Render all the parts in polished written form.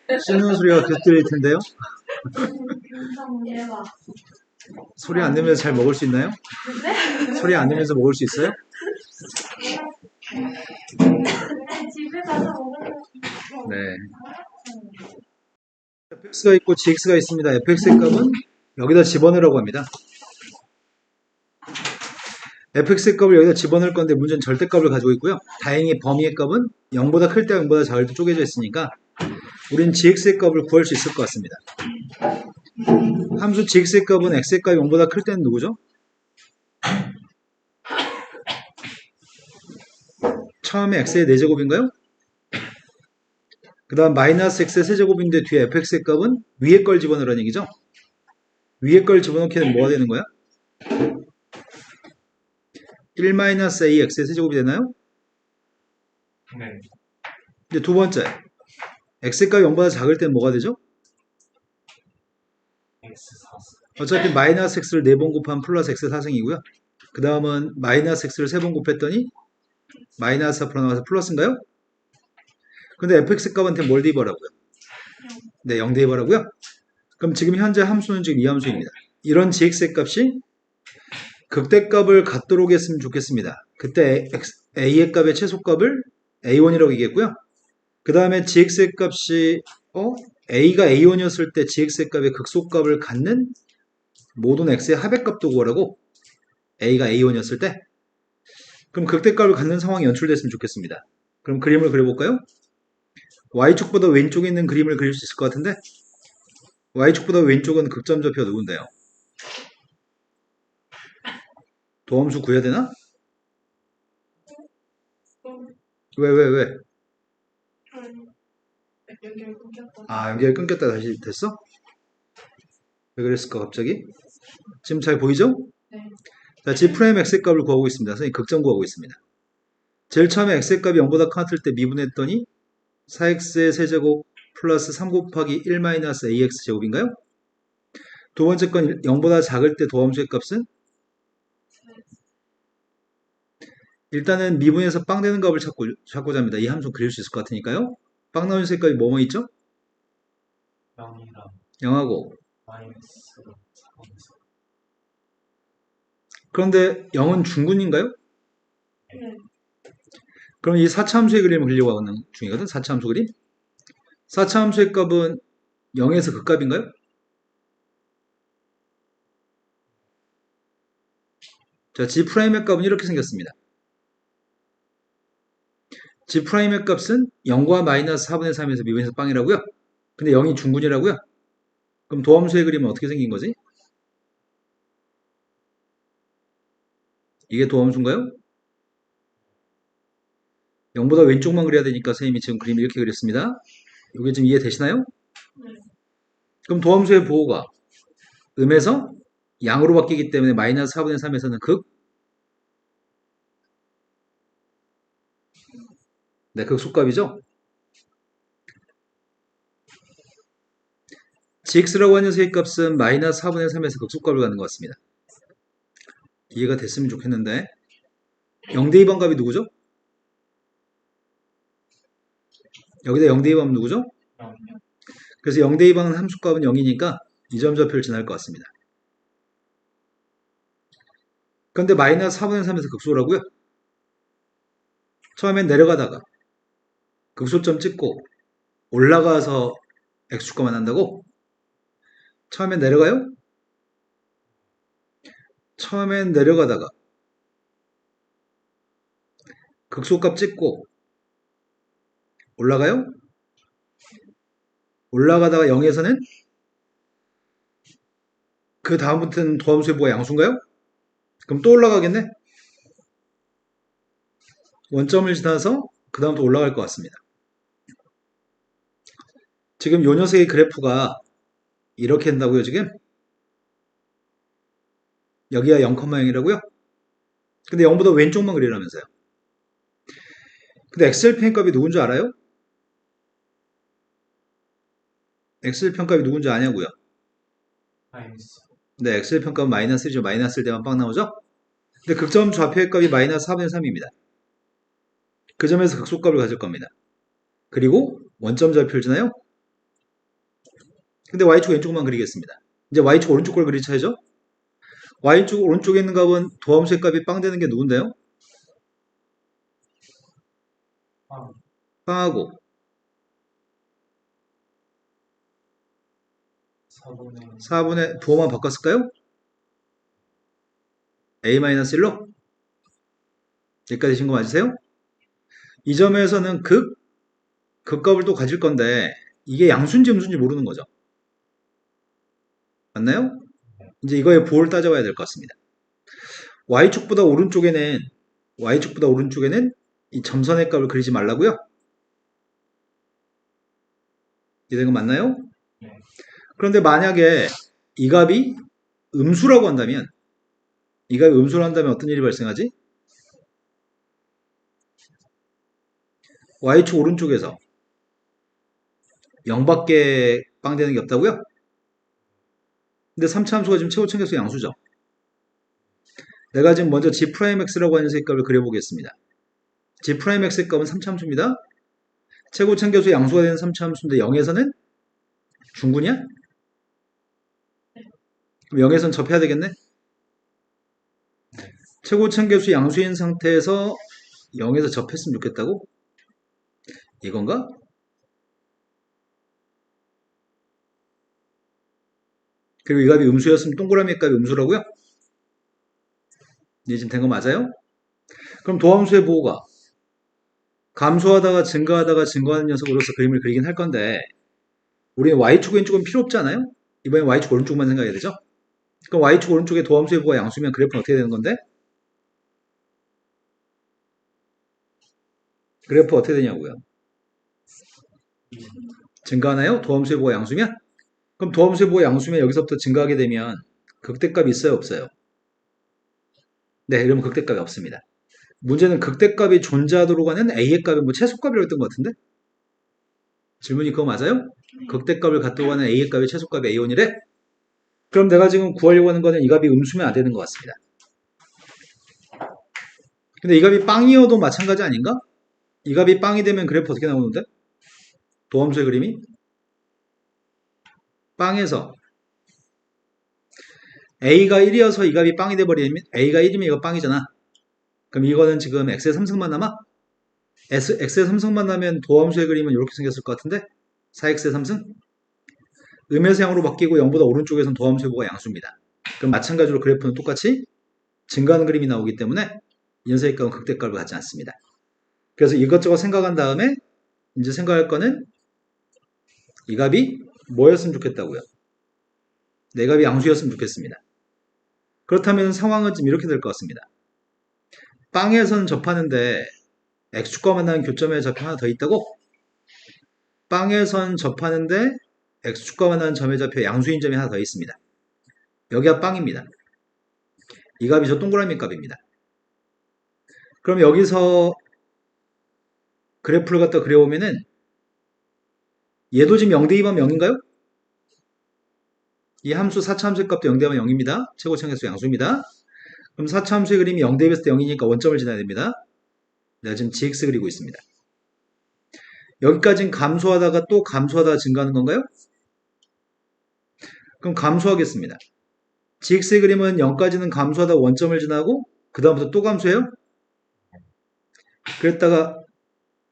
씹는 소리가 계속 들릴 텐데요. 대박. 소리 안 내면서 잘 먹을 수 있나요? 소리 안 내면서 먹을 수 있어요? 집에 가서 먹으면 네. fx가 있고 gx가 있습니다. fx의 값은 여기다 집어넣으라고 합니다. fx의 값을 여기다 집어넣을 건데 문제는 절대값을 가지고 있고요. 다행히 범위의 값은 0보다 클 때 0보다 작을 때 쪼개져 있으니까 우린 gx의 값을 구할 수 있을 것 같습니다. 함수 gx의 값은 x의 값이 0보다 클 때는 누구죠? 처음에 x의 4제곱인가요? 그 다음 마이너스 x의 세제곱인데 뒤에 fx의 값은 위에 걸 집어넣으라는 얘기죠? 위에 걸 집어넣게 되면 뭐가 되는 거야? 1-ax의 세제곱이 되나요? 네. 이제 두 번째, x의 값이 0보다 작을 때는 뭐가 되죠? X4. 어차피 마이너스 x를 4번 곱하면 플러스 x의 4승이고요. 그 다음은 마이너스 x를 3번 곱했더니 마이너스 앞으로 나와서 플러스인가요? 근데 fx 값한테 뭘 대입하라고요? 네, 0 대입하라고요? 그럼 지금 현재 함수는 지금 이 함수입니다. 이런 gx의 값이 극대값을 갖도록 했으면 좋겠습니다. 그때 a의 값의 최소값을 a1이라고 얘기했고요. 그 다음에 gx의 값이 a가 a1이었을 때 gx의 값의 극소값을 갖는 모든 x의 합의값도 구하라고. a가 a1이었을 때. 그럼 극대값을 갖는 상황이 연출됐으면 좋겠습니다. 그럼 그림을 그려볼까요? y축보다 왼쪽에 있는 그림을 그릴 수 있을 것 같은데 y축보다 왼쪽은 극점 좌표가 누군데요? 도함수 구해야 되나? 왜? 연결 끊겼다. 아, 연결 끊겼다 다시 됐어? 왜 그랬을까 갑자기? 지금 잘 보이죠? 네. 자, g 프라임 x의 값을 구하고 있습니다. 선생님 극점 구하고 있습니다. 제일 처음에 x의 값이 0보다 같을 때 미분했더니 4x의 세제곱 플러스 3 곱하기 1 마이너스 ax 제곱인가요? 두 번째 건 0보다 작을 때 도함수의 값은? 일단은 미분에서 빵 되는 값을 찾고자 합니다. 이 함수 그릴 수 있을 것 같으니까요. 빵 나오는 색깔이 뭐뭐 있죠? 0이랑 0하고 마이너스 4. 그런데 0은 중근인가요? 네. 그럼 이 4차 함수의 그림을 그리려고 하는 중이거든. 4차 함수 그림. 4차 함수의 값은 0에서 극값인가요? 자, g 프라임의 값은 이렇게 생겼습니다. g 프라임의 값은 0과 마이너스 4분의 3에서 미분에서 빵이라고요? 근데 0이 중근이라고요? 그럼 도함수의 그림은 어떻게 생긴 거지? 이게 도함수인가요? 0보다 왼쪽만 그려야 되니까 선생님이 지금 그림 이렇게 그렸습니다. 이게 지금 이해되시나요? 네. 그럼 도함수의 보호가 음에서 양으로 바뀌기 때문에 마이너스 4분의 3에서는 극? 네, 극소값이죠? gx라고 하는 녀석의 값은 마이너스 4분의 3에서 극소값을 갖는 것 같습니다. 이해가 됐으면 좋겠는데 0 대입한 값이 누구죠? 여기다 0 대입하면 누구죠? 0. 그래서 0 대입하는 함수값은 0이니까 이 점 좌표를 지날 것 같습니다. 그런데 마이너스 4분의 3에서 극소라고요? 처음엔 내려가다가 극소점 찍고 올라가서 x축값만 한다고? 처음엔 내려가요? 처음엔 내려가다가 극소값 찍고 올라가요? 올라가다가 0에서는 그 다음부터는 도함수의 뭐가 양수인가요? 그럼 또 올라가겠네? 원점을 지나서 그 다음부터 올라갈 것 같습니다. 지금 요 녀석의 그래프가 이렇게 된다고요, 지금? 여기가 0,0이라고요? 근데 0보다 왼쪽만 그리라면서요. 근데 엑셀 편값이 누군지 알아요? 엑셀 편값이 누군지 아냐고요? 마이너스. 네, 엑셀 편값은 마이너스 1이죠. 마이너스 1 되면 빵 나오죠? 근데 극점 좌표의 값이 마이너스 4분의 3입니다. 그 점에서 극소값을 가질 겁니다. 그리고 원점 좌표를 지나요? 근데 y축 왼쪽만 그리겠습니다. 이제 y축 오른쪽 걸 그릴 차례죠? y축 오른쪽에 있는 값은 도함수의 값이 빵 되는 게 누군데요? 빵. 빵하고 4분의 4분의 부호만 바꿨을까요? a-1로? 여기까지 되신 거 맞으세요? 이 점에서는 극값을 또 가질 건데 이게 양수인지 음수인지 모르는 거죠. 맞나요? 이제 이거의 부호를 따져봐야 될 것 같습니다. y축보다 오른쪽에는 이 점선의 값을 그리지 말라고요? 이해된 거 맞나요? 네. 그런데 만약에 이 값이 음수라고 한다면 어떤 일이 발생하지? y축 오른쪽에서 0밖에 빵 되는 게 없다고요? 근데 3차 함수가 지금 최고 청계수 양수죠. 내가 지금 먼저 g'x라고 하는 녀석의 값을 그려보겠습니다. g'x의 값은 3차 함수입니다. 최고 청계수 양수가 되는 3차 함수인데 0에서는 중구냐? 그럼 0에서는 접해야 되겠네? 최고 청계수 양수인 상태에서 0에서 접했으면 좋겠다고? 이건가? 그리고 이 값이 음수였으면 동그라미 값이 음수라고요? 이제 지금 된 거 맞아요? 그럼 도함수의 부호가 감소하다가 증가하는 녀석으로서 그림을 그리긴 할 건데 우리는 y축 왼쪽은 필요 없지 않아요? 이번엔 y축 오른쪽만 생각해야 되죠? 그럼 y축 오른쪽에 도함수의 부호가 양수면 그래프는 어떻게 되는 건데? 그래프 어떻게 되냐고요? 증가하나요? 도함수의 부호가 양수면? 그럼 도함수의 부호가 양수면 여기서부터 증가하게 되면 극대값이 있어요? 없어요? 네, 이러면 극대값이 없습니다. 문제는 극대값이 존재하도록 하는 a의 값이 뭐 최소값이라고 했던 것 같은데? 질문이 그거 맞아요? 극대값을 갖도록 하는 a의 값이 최소값이 a1이래? 그럼 내가 지금 구하려고 하는 거는 이 값이 음수면 안 되는 것 같습니다. 근데 이 값이 빵이어도 마찬가지 아닌가? 이 값이 빵이 되면 그래프 어떻게 나오는데? 도함수의 그림이? 빵에서 a가 1이어서 이 값이 빵이 돼버리면 a가 1이면 이거 빵이잖아. 그럼 이거는 지금 x의 3승만 남아? x의 3승만 나면 도함수의 그림은 이렇게 생겼을 것 같은데? 4x의 3승? 음에서 양으로 바뀌고 0보다 오른쪽에서는 도함수의 부호가 양수입니다. 그럼 마찬가지로 그래프는 똑같이 증가하는 그림이 나오기 때문에 이 녀석의 값은 극대값을 갖지 않습니다. 그래서 이것저것 생각한 다음에 이제 생각할 거는 이 값이 뭐였으면 좋겠다고요? 내 값이 양수였으면 좋겠습니다. 그렇다면 상황은 좀 이렇게 될 것 같습니다. 빵에선 접하는데 x축과 만나는 교점의 좌표 하나 더 있다고? 빵에선 접하는데 x축과 만나는 점의 좌표 양수인 점이 하나 더 있습니다. 여기가 빵입니다. 이 값이 저 동그라미 값입니다. 그럼 여기서 그래프를 갖다 그려보면은 얘도 지금 0대 2하면 0인가요? 이 함수 4차 함수의 값도 0대 2하면 0입니다. 최고 청계수 양수입니다. 그럼 4차 함수의 그림이 0대 2에서 0이니까 원점을 지나야 됩니다. 내가 지금 gx 그리고 있습니다. 여기까지는 감소하다가 또 감소하다가 증가하는 건가요? 그럼 감소하겠습니다. gx의 그림은 0까지는 감소하다 원점을 지나고 그 다음부터 또 감소해요? 그랬다가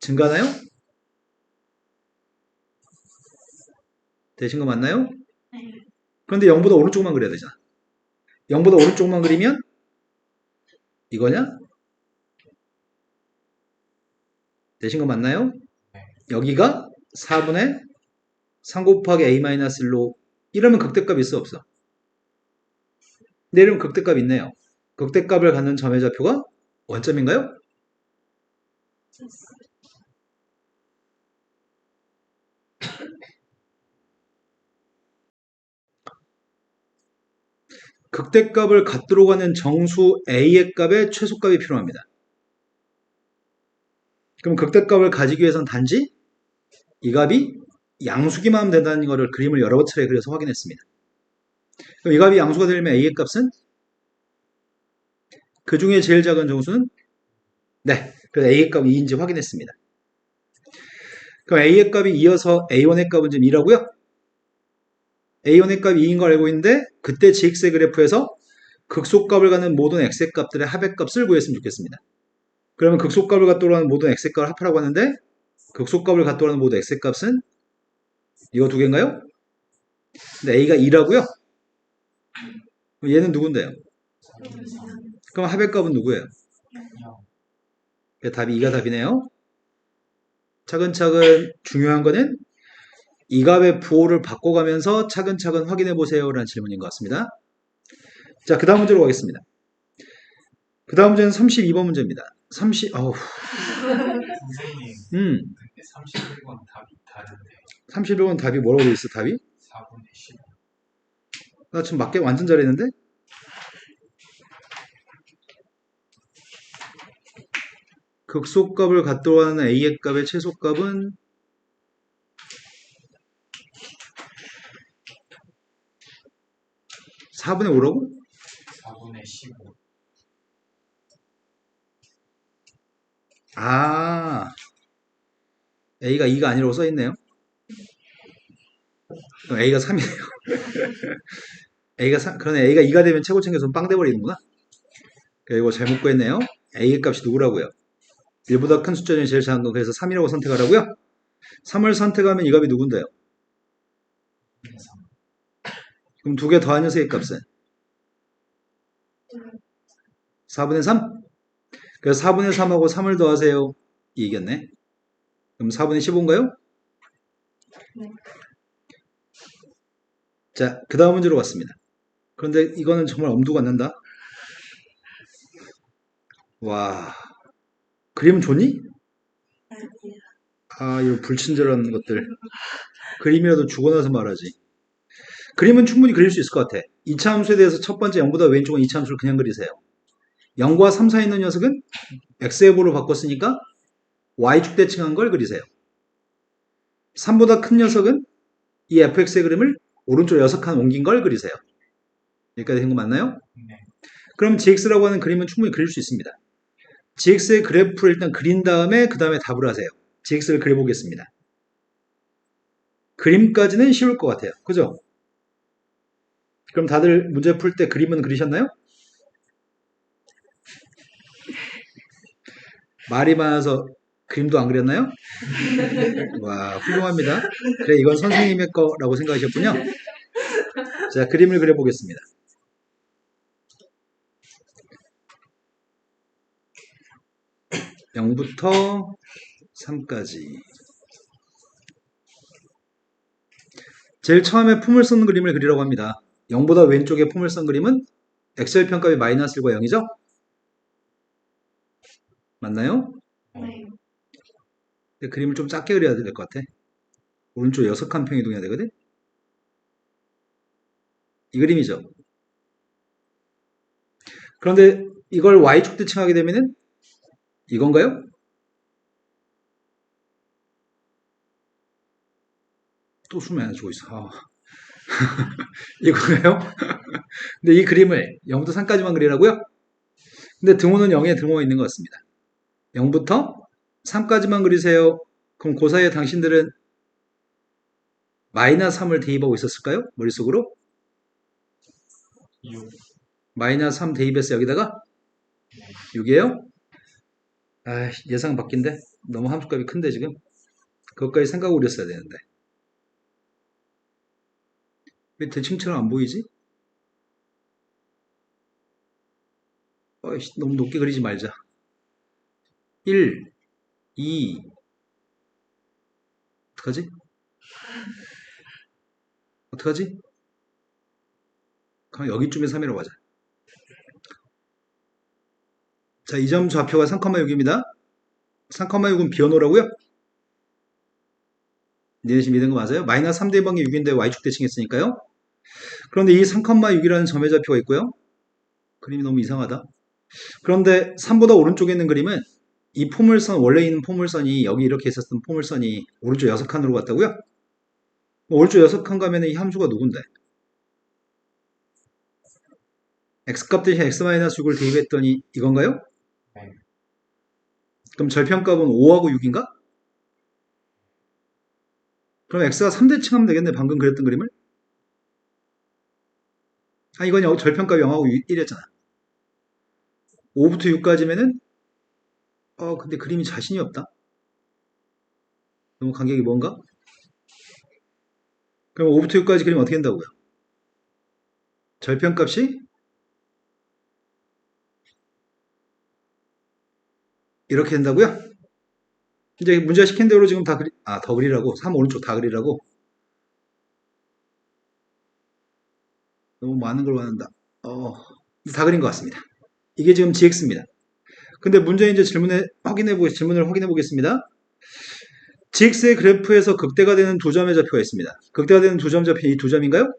증가하나요? 되신 거 맞나요? 네. 그런데 0보다 오른쪽만 그려야 되잖아. 0보다 오른쪽만 그리면 이거냐? 되신 거 맞나요? 여기가 4분의 3 곱하기 a-1로 이러면 극대값 있어 없어? 네, 이러면 극대값 있네요. 극대값을 갖는 점의 좌표가 원점인가요? 극대값을 갖도록 하는 정수 a의 값의 최소값이 필요합니다. 그럼 극대값을 가지기 위해서는 단지 이 값이 양수기만 하면 된다는 것을 그림을 여러 차례 그려서 확인했습니다. 그럼 이 값이 양수가 되려면 a의 값은 그 중에 제일 작은 정수는 네, 그래서 a의 값이 2인지 확인했습니다. 그럼 a의 값이 2여서 a1의 값은 지금 2라고요? A1의 값이 2인 걸 알고 있는데 그때 gx의 그래프에서 극소값을 갖는 모든 x의 값들의 합의값을 구했으면 좋겠습니다. 그러면 극소값을 갖도록 하는 모든 x의 값을 합하라고 하는데 극소값을 갖도록 하는 모든 x의 값은 이거 두 개인가요? 근데 a가 2라고요? 얘는 누군데요? 그럼 합의값은 누구예요? 답이 2가 답이네요. 차근차근 중요한 거는 이 값의 부호를 바꿔가면서 차근차근 확인해 보세요 라는 질문인 것 같습니다. 자, 그 다음 문제로 가겠습니다. 그 다음 문제는 32번 문제입니다. 선생님, 근데 31번 답이 다른데 31번 답이 뭐라고 돼 있어, 답이? 4분의 10. 나 지금 맞게 완전 잘했는데? 극소값을 갖도록 하는 a의 값의 최소값은 4분의 5라고? 4분의 15. 아, a가 2가 아니라고 써있네요. 그럼 a가 3이네요. 그러네, a가 2가 되면 최고 챙겨서 빵 돼버리는구나. 이거 잘못 구했네요. a의 값이 누구라고요? 1보다 큰 숫자 중에 제일 작은 거, 그래서 3이라고 선택하라고요? 3을 선택하면 이 값이 누군데요? 그럼 두 개 더한 녀석의 값은? 4분의 3? 그래서 4분의 3하고 3을 더하세요. 이겼네. 그럼 4분의 15인가요? 네. 자, 그 다음 문제로 갔습니다. 그런데 이거는 정말 엄두가 안 난다. 와, 그림은 좋니? 아, 이거 불친절한 것들. 그림이라도 죽어나서 말하지. 그림은 충분히 그릴 수 있을 것 같아. 2차 함수에 대해서 첫 번째 0보다 왼쪽은 2차 함수를 그냥 그리세요. 0과 3 사이에 있는 녀석은 x의 보로 바꿨으니까 y축 대칭한 걸 그리세요. 3보다 큰 녀석은 이 fx의 그림을 오른쪽 6칸 옮긴 걸 그리세요. 여기까지 된 거 맞나요? 네. 그럼 gx라고 하는 그림은 충분히 그릴 수 있습니다. gx의 그래프를 일단 그린 다음에 그 다음에 답을 하세요. gx를 그려보겠습니다. 그림까지는 쉬울 것 같아요. 그죠? 그럼 다들 문제 풀 때 그림은 그리셨나요? 말이 많아서 그림도 안 그렸나요? 와, 훌륭합니다. 그래, 이건 선생님의 거라고 생각하셨군요. 자, 그림을 그려보겠습니다. (0부터) (3까지) 제일 처음에 품을 쓴 그림을 그리라고 합니다. 0보다 왼쪽에 품을 쓴 그림은 엑셀 편값이 마이너스 1과 0이죠? 맞나요? 네. 근데 그림을 좀 작게 그려야 될 것 같아. 오른쪽 6칸 평 이동해야 되거든? 이 그림이죠. 그런데 이걸 y축 대칭하게 되면은 이건가요? 또 숨이 안 쉬고 있어. 이건가요? 근데 이 그림을 0부터 3까지만 그리라고요? 근데 등호는 0에 등호가 있는 것 같습니다. 0부터 3까지만 그리세요. 그럼 그 사이에 당신들은 마이너스 3을 대입하고 있었을까요? 머릿속으로? 6. 마이너스 3 대입해서 여기다가 6이에요? 아, 예상 바뀐데? 너무 함수값이 큰데 지금? 그것까지 생각하고 그렸어야 되는데. 왜 대칭처럼 안 보이지? 너무 높게 그리지 말자. 1, 2, 어떡하지? 어떡하지? 그럼 여기쯤에 3이라고 하자. 자, 이 점 좌표가 3,6입니다. 3,6은 비워놓으라고요? 니네 지금 믿은 거 맞아요? 마이너스 3 대입한 게 6인데 y축 대칭했으니까요. 그런데 이 3,6이라는 점의 좌표가 있고요. 그림이 너무 이상하다. 그런데 3보다 오른쪽에 있는 그림은 이 포물선, 원래 있는 포물선이 여기 이렇게 있었던 포물선이 오른쪽 6칸으로 갔다고요? 오른쪽 6칸 가면 이 함수가 누군데? x값 대신 x-6을 대입했더니 이건가요? 네. 그럼 절편값은 5하고 6인가? 그럼 x가 3대칭하면 되겠네, 방금 그렸던 그림을? 아, 이건 절편값 0하고 1이었잖아. 5부터 6까지면은, 근데 그림이 자신이 없다. 너무 간격이 뭔가? 그럼 5부터 6까지 그리면 어떻게 된다고요? 절편값이 이렇게 된다고요? 이제 문제가 시킨 대로 지금 더 그리라고. 3 오른쪽 다 그리라고. 너무 많은 걸 원한다. 다 그린 것 같습니다. 이게 지금 GX입니다. 근데 문제 이제 질문을 확인해 보겠습니다. GX의 그래프에서 극대가 되는 두 점의 좌표가 있습니다. 극대가 되는 두 점 좌표 이 두 점인가요?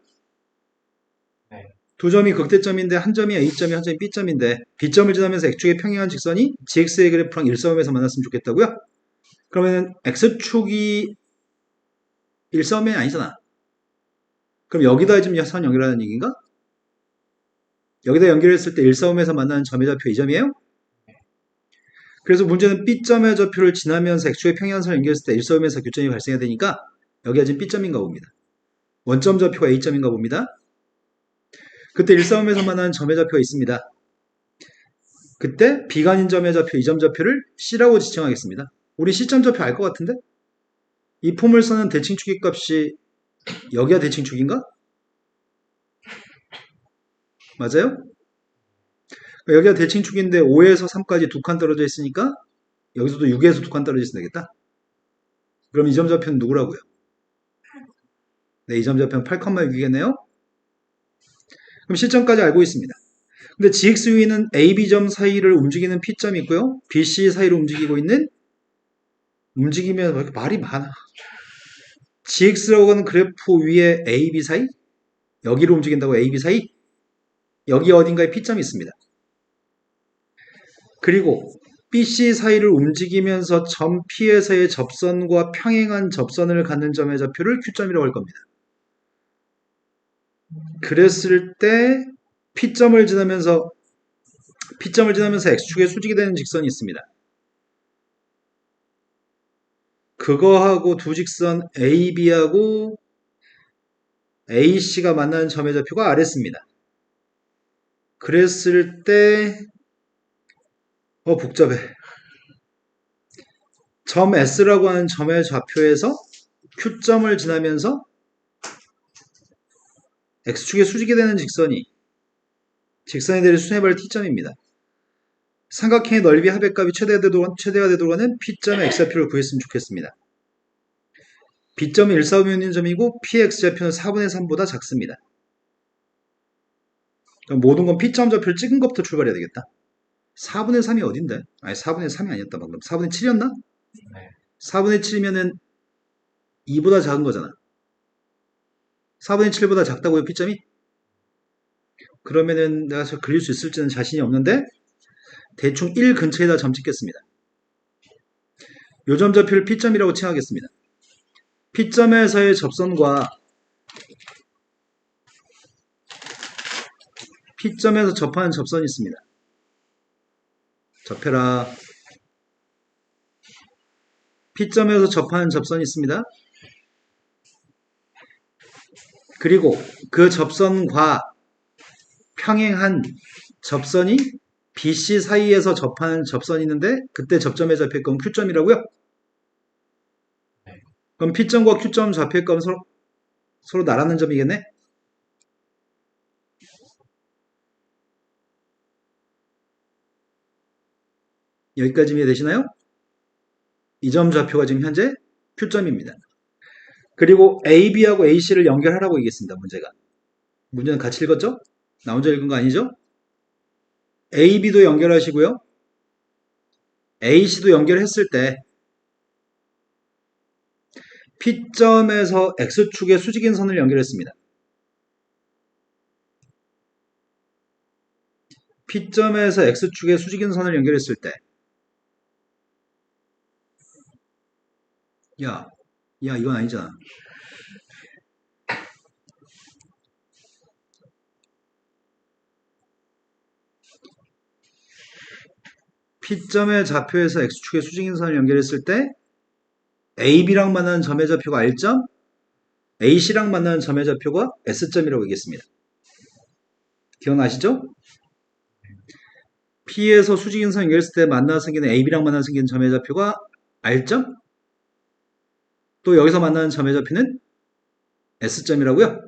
네. 두 점이 극대점인데 한 점이 A점이 한 점이 B점인데 B점을 지나면서 X축의 평행한 직선이 GX의 그래프랑 일사음에서 만났으면 좋겠다고요? 그러면 X축이 일사음이 아니잖아. 그럼 여기다 지금 선 연결하는 얘기인가? 여기다 연결했을 때 일사음에서 만나는 점의 좌표 이 점이에요? 그래서 문제는 B점의 좌표를 지나면서 X축의 평행한 선을 연결했을 때 일사음에서 교점이 발생해야 되니까 여기가 지금 B점인가 봅니다. 원점 좌표가 A점인가 봅니다. 그때 일사음에서 만나는 점의 좌표가 있습니다. 그때 B가 아닌 점의 좌표, 이 점 좌표를 C라고 지칭하겠습니다. 우리 C점 좌표 알 것 같은데? 이 포물선은 대칭축의 값이 여기가 대칭축인가? 맞아요? 여기가 대칭축인데 5에서 3까지 두 칸 떨어져 있으니까 여기서도 6에서 두 칸 떨어져 있으면 되겠다. 그럼 이 점 좌표는 누구라고요? 네, 이 점 좌표는 8,6이겠네요. 그럼 C점까지 알고 있습니다. 근데 GXU는 AB점 사이를 움직이는 P점이 있고요. BC 사이를 움직이면 왜 이렇게 말이 많아. GX라고 하는 그래프 위에 AB 사이? 여기로 움직인다고 AB 사이? 여기 어딘가에 P점이 있습니다. 그리고 BC 사이를 움직이면서 점 P에서의 접선과 평행한 접선을 갖는 점의 좌표를 Q점이라고 할 겁니다. 그랬을 때 P점을 지나면서 X축에 수직이 되는 직선이 있습니다. 그거하고 두 직선 AB하고 AC가 만나는 점의 좌표가 R했습니다. 그랬을 때 복잡해. 점 S라고 하는 점의 좌표에서 Q점을 지나면서 X축에 수직이 되는 직선이 직선에 대한 수뇌발 T점입니다. 삼각형의 넓이 합의값이 최대가 되도록 하는 P점의 X좌표를 구했으면 좋겠습니다. B점은 1,4,5이 있는 점이고 P의 X좌표는 4분의 3보다 작습니다. 그럼 모든 건 P점 좌표를 찍은 것부터 출발해야 되겠다. 4분의 3이 어딘데? 아니 4분의 3이 아니었다 방금. 4분의 7이었나? 네. 4분의 7이면은 2보다 작은 거잖아. 4분의 7보다 작다고요 P점이? 그러면은 내가 저 그릴 수 있을지는 자신이 없는데 대충 1 근처에다 점 찍겠습니다. 요 점 좌표를 P점이라고 칭하겠습니다. P점에서의 접선과 P점에서 접하는 접선이 있습니다. 접해라. P점에서 접하는 접선이 있습니다. 그리고 그 접선과 평행한 접선이 BC 사이에서 접하는 접선이 있는데 그때 접점의 좌표의 값은 Q점이라고요? 네. 그럼 P점과 Q점 좌표의 값은 서로 나라는 점이겠네? 여기까지 이해되시나요? 이 점 좌표가 지금 현재 Q점입니다. 그리고 AB하고 AC를 연결하라고 얘기했습니다. 문제는 같이 읽었죠? 나 혼자 읽은 거 아니죠? AB도 연결하시고요. AC도 연결했을 때 P점에서 X축의 수직인 선을 연결했습니다. P점에서 X축의 수직인 선을 연결했을 때 야, 이건 아니잖아. P점의 좌표에서 X축의 수직인 선을 연결했을 때 AB랑 만나는 점의 좌표가 R점, AC랑 만나는 점의 좌표가 S점이라고 얘기했습니다. 기억나시죠? P에서 수직인선 연결했을 때 만나서 생기는 AB랑 만나서 생기는 점의 좌표가 R점? 또 여기서 만나는 점의 좌표는 S점이라고요?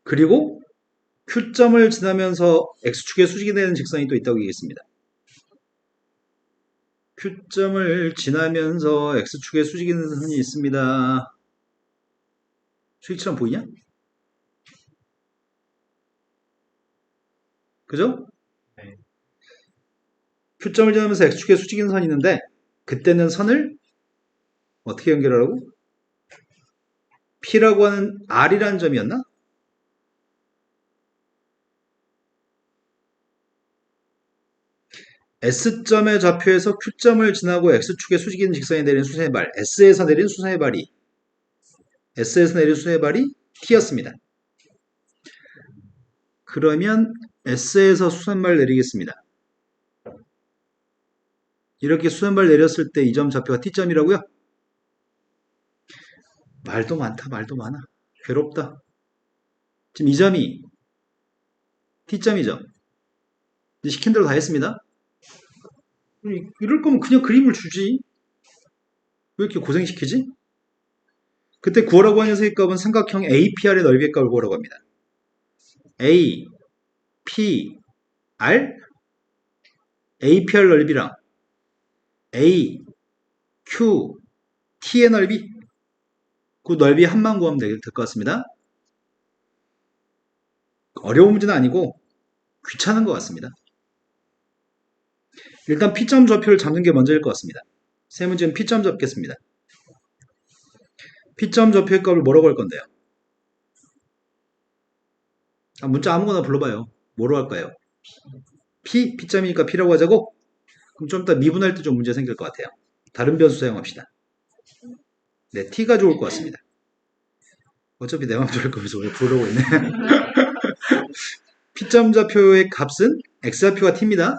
그리고 Q점을 지나면서 X축에 수직이 되는 직선이 또 있다고 얘기했습니다. Q점을 지나면서 X축에 수직이 되는 선이 있습니다. 수직처럼 보이냐? 그죠? 네. Q점을 지나면서 X축에 수직이 있는 선이 있는데 그때는 선을 어떻게 연결하라고? P라고 하는 R이라는 점이었나? S점의 좌표에서 Q점을 지나고 X축에 수직이 있는 직선이 내린 수선의 발, S에서 내린 수선의 발이 T였습니다. 그러면 S에서 수선발 내리겠습니다. 이렇게 수선발 내렸을 때 이 점 좌표가 T점이라고요? 말도 많다, 말도 많아. 괴롭다. 지금 이 점이 T점이죠. 이제 시킨 대로 다 했습니다. 이럴 거면 그냥 그림을 주지. 왜 이렇게 고생시키지? 그때 구하라고 하는 녀석의 값은 삼각형 APR의 넓이의 값을 구하라고 합니다. A, P, R, APR 넓이랑 A, Q, T의 넓이, 그 넓이 합만 구하면 될 것 같습니다. 어려운 문제는 아니고 귀찮은 것 같습니다. 일단 P점 좌표를 잡는 게 먼저일 것 같습니다. 세 문제는 P점 잡겠습니다. P점 좌표의 값을 뭐라고 할 건데요? 문자 아무거나 불러봐요. 뭐로 할까요? P점이니까 P라고 하자고? 그럼 좀 이따 미분할 때 좀 문제 생길 것 같아요. 다른 변수 사용합시다. 네, T가 좋을 것 같습니다. 어차피 내 맘대로 할 거면서 왜 부르고 있네. P점 좌표의 값은 X좌표가 T입니다.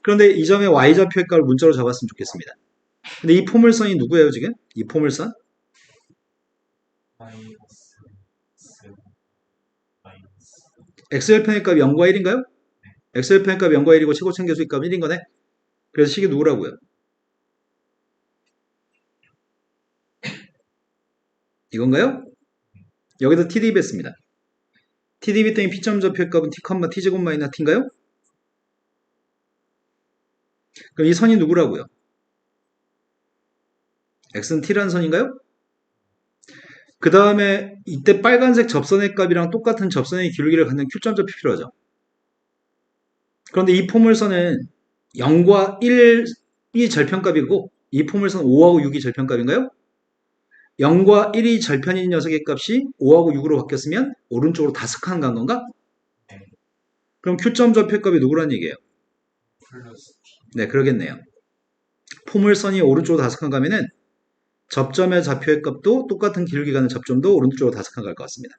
그런데 이 점의 Y좌표의 값을 문자로 잡았으면 좋겠습니다. 근데 이 포물선이 누구예요, 지금? 이 포물선? X절편의 값이 0과 1인가요? X절편의 값이 0과 1이고 최고점 계수의 값은 1인 거네? 그래서 식이 누구라고요? 이건가요? 여기다 T 대입했습니다. T 대입했더니 P점 좌표의 값은 T, T제곱 마이너스 T인가요? 그럼 이 선이 누구라고요? X는 T라는 선인가요? 그 다음에 이때 빨간색 접선의 값이랑 똑같은 접선의 기울기를 갖는 Q점 좌표 필요하죠. 그런데 이 포물선은 0과 1이 절편값이고 이 포물선 5하고 6이 절편값인가요? 0과 1이 절편인 녀석의 값이 5하고 6으로 바뀌었으면 오른쪽으로 다스칸 간 건가? 그럼 Q점 좌표값이 누구란 얘기예요? 네, 그러겠네요. 포물선이 오른쪽으로 다스칸 가면은 접점의 좌표의 값도 똑같은 기울기 가는 접점도 오른쪽으로 다스칸 갈 것 같습니다.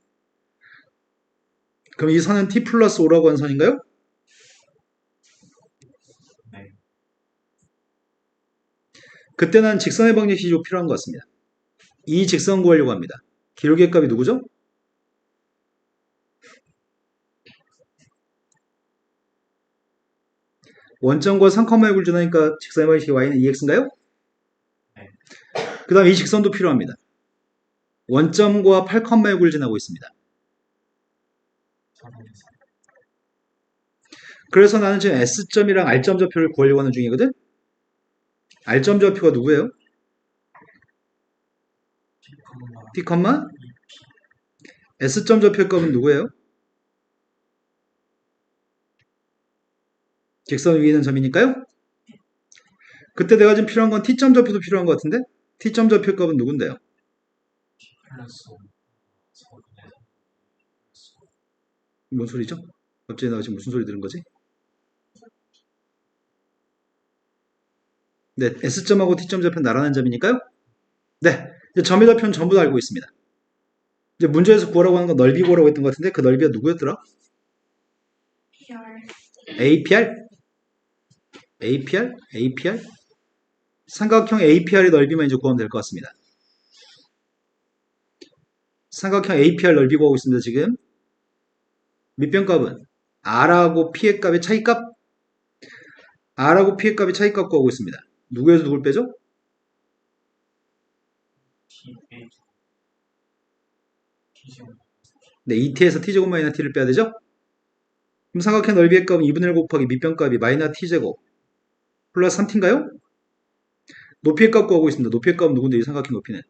그럼 이 선은 T 플러스 5라고 하는 선인가요? 네. 그때는 직선의 방정식이 좀 필요한 것 같습니다. 이 직선 구하려고 합니다. 기울기의 값이 누구죠? 원점과 3,6을 주나니까 직선의 방정식이 y는 2x인가요? 네. 그 다음 이 직선도 필요합니다. 원점과 8,6을 지나고 있습니다. 그래서 나는 지금 S점이랑 R점 좌표를 구하려고 하는 중이거든? R점 좌표가 누구예요? T, S점 좌표의 값은 누구예요? 직선 위에 있는 점이니까요? 그때 내가 지금 필요한 건 T점 좌표도 필요한 것 같은데? T점 좌표의 값은 누군데요? 뭔 소리죠? 갑자기 내가 지금 무슨 소리 들은 거지? 네, S점하고 T점 좌표는 나라는 점이니까요? 네, 이제 점의 좌표는 전부 다 알고 있습니다. 이제 문제에서 구하라고 하는 건 넓이 구하라고 했던 것 같은데 그 넓이가 누구였더라? APR? APR? APR? 삼각형 APR의 넓이만 이제 구하면 될 것 같습니다. 삼각형 APR 넓이 구하고 있습니다, 지금. 밑변값은 R하고 P의 값의 차이값? R하고 P의 값의 차이값 구하고 있습니다. 누구에서 누굴 빼죠? T A T 제곱 네, 2t에서 t제곱 마이너스 t를 빼야 되죠? 그럼 삼각형 넓이의 값은 2분의 1 곱하기 밑변값이 마이너스 t제곱 플러스 3t인가요? 높이의 값 구하고 있습니다. 높이의 값은 누군데 이 삼각형 높이는?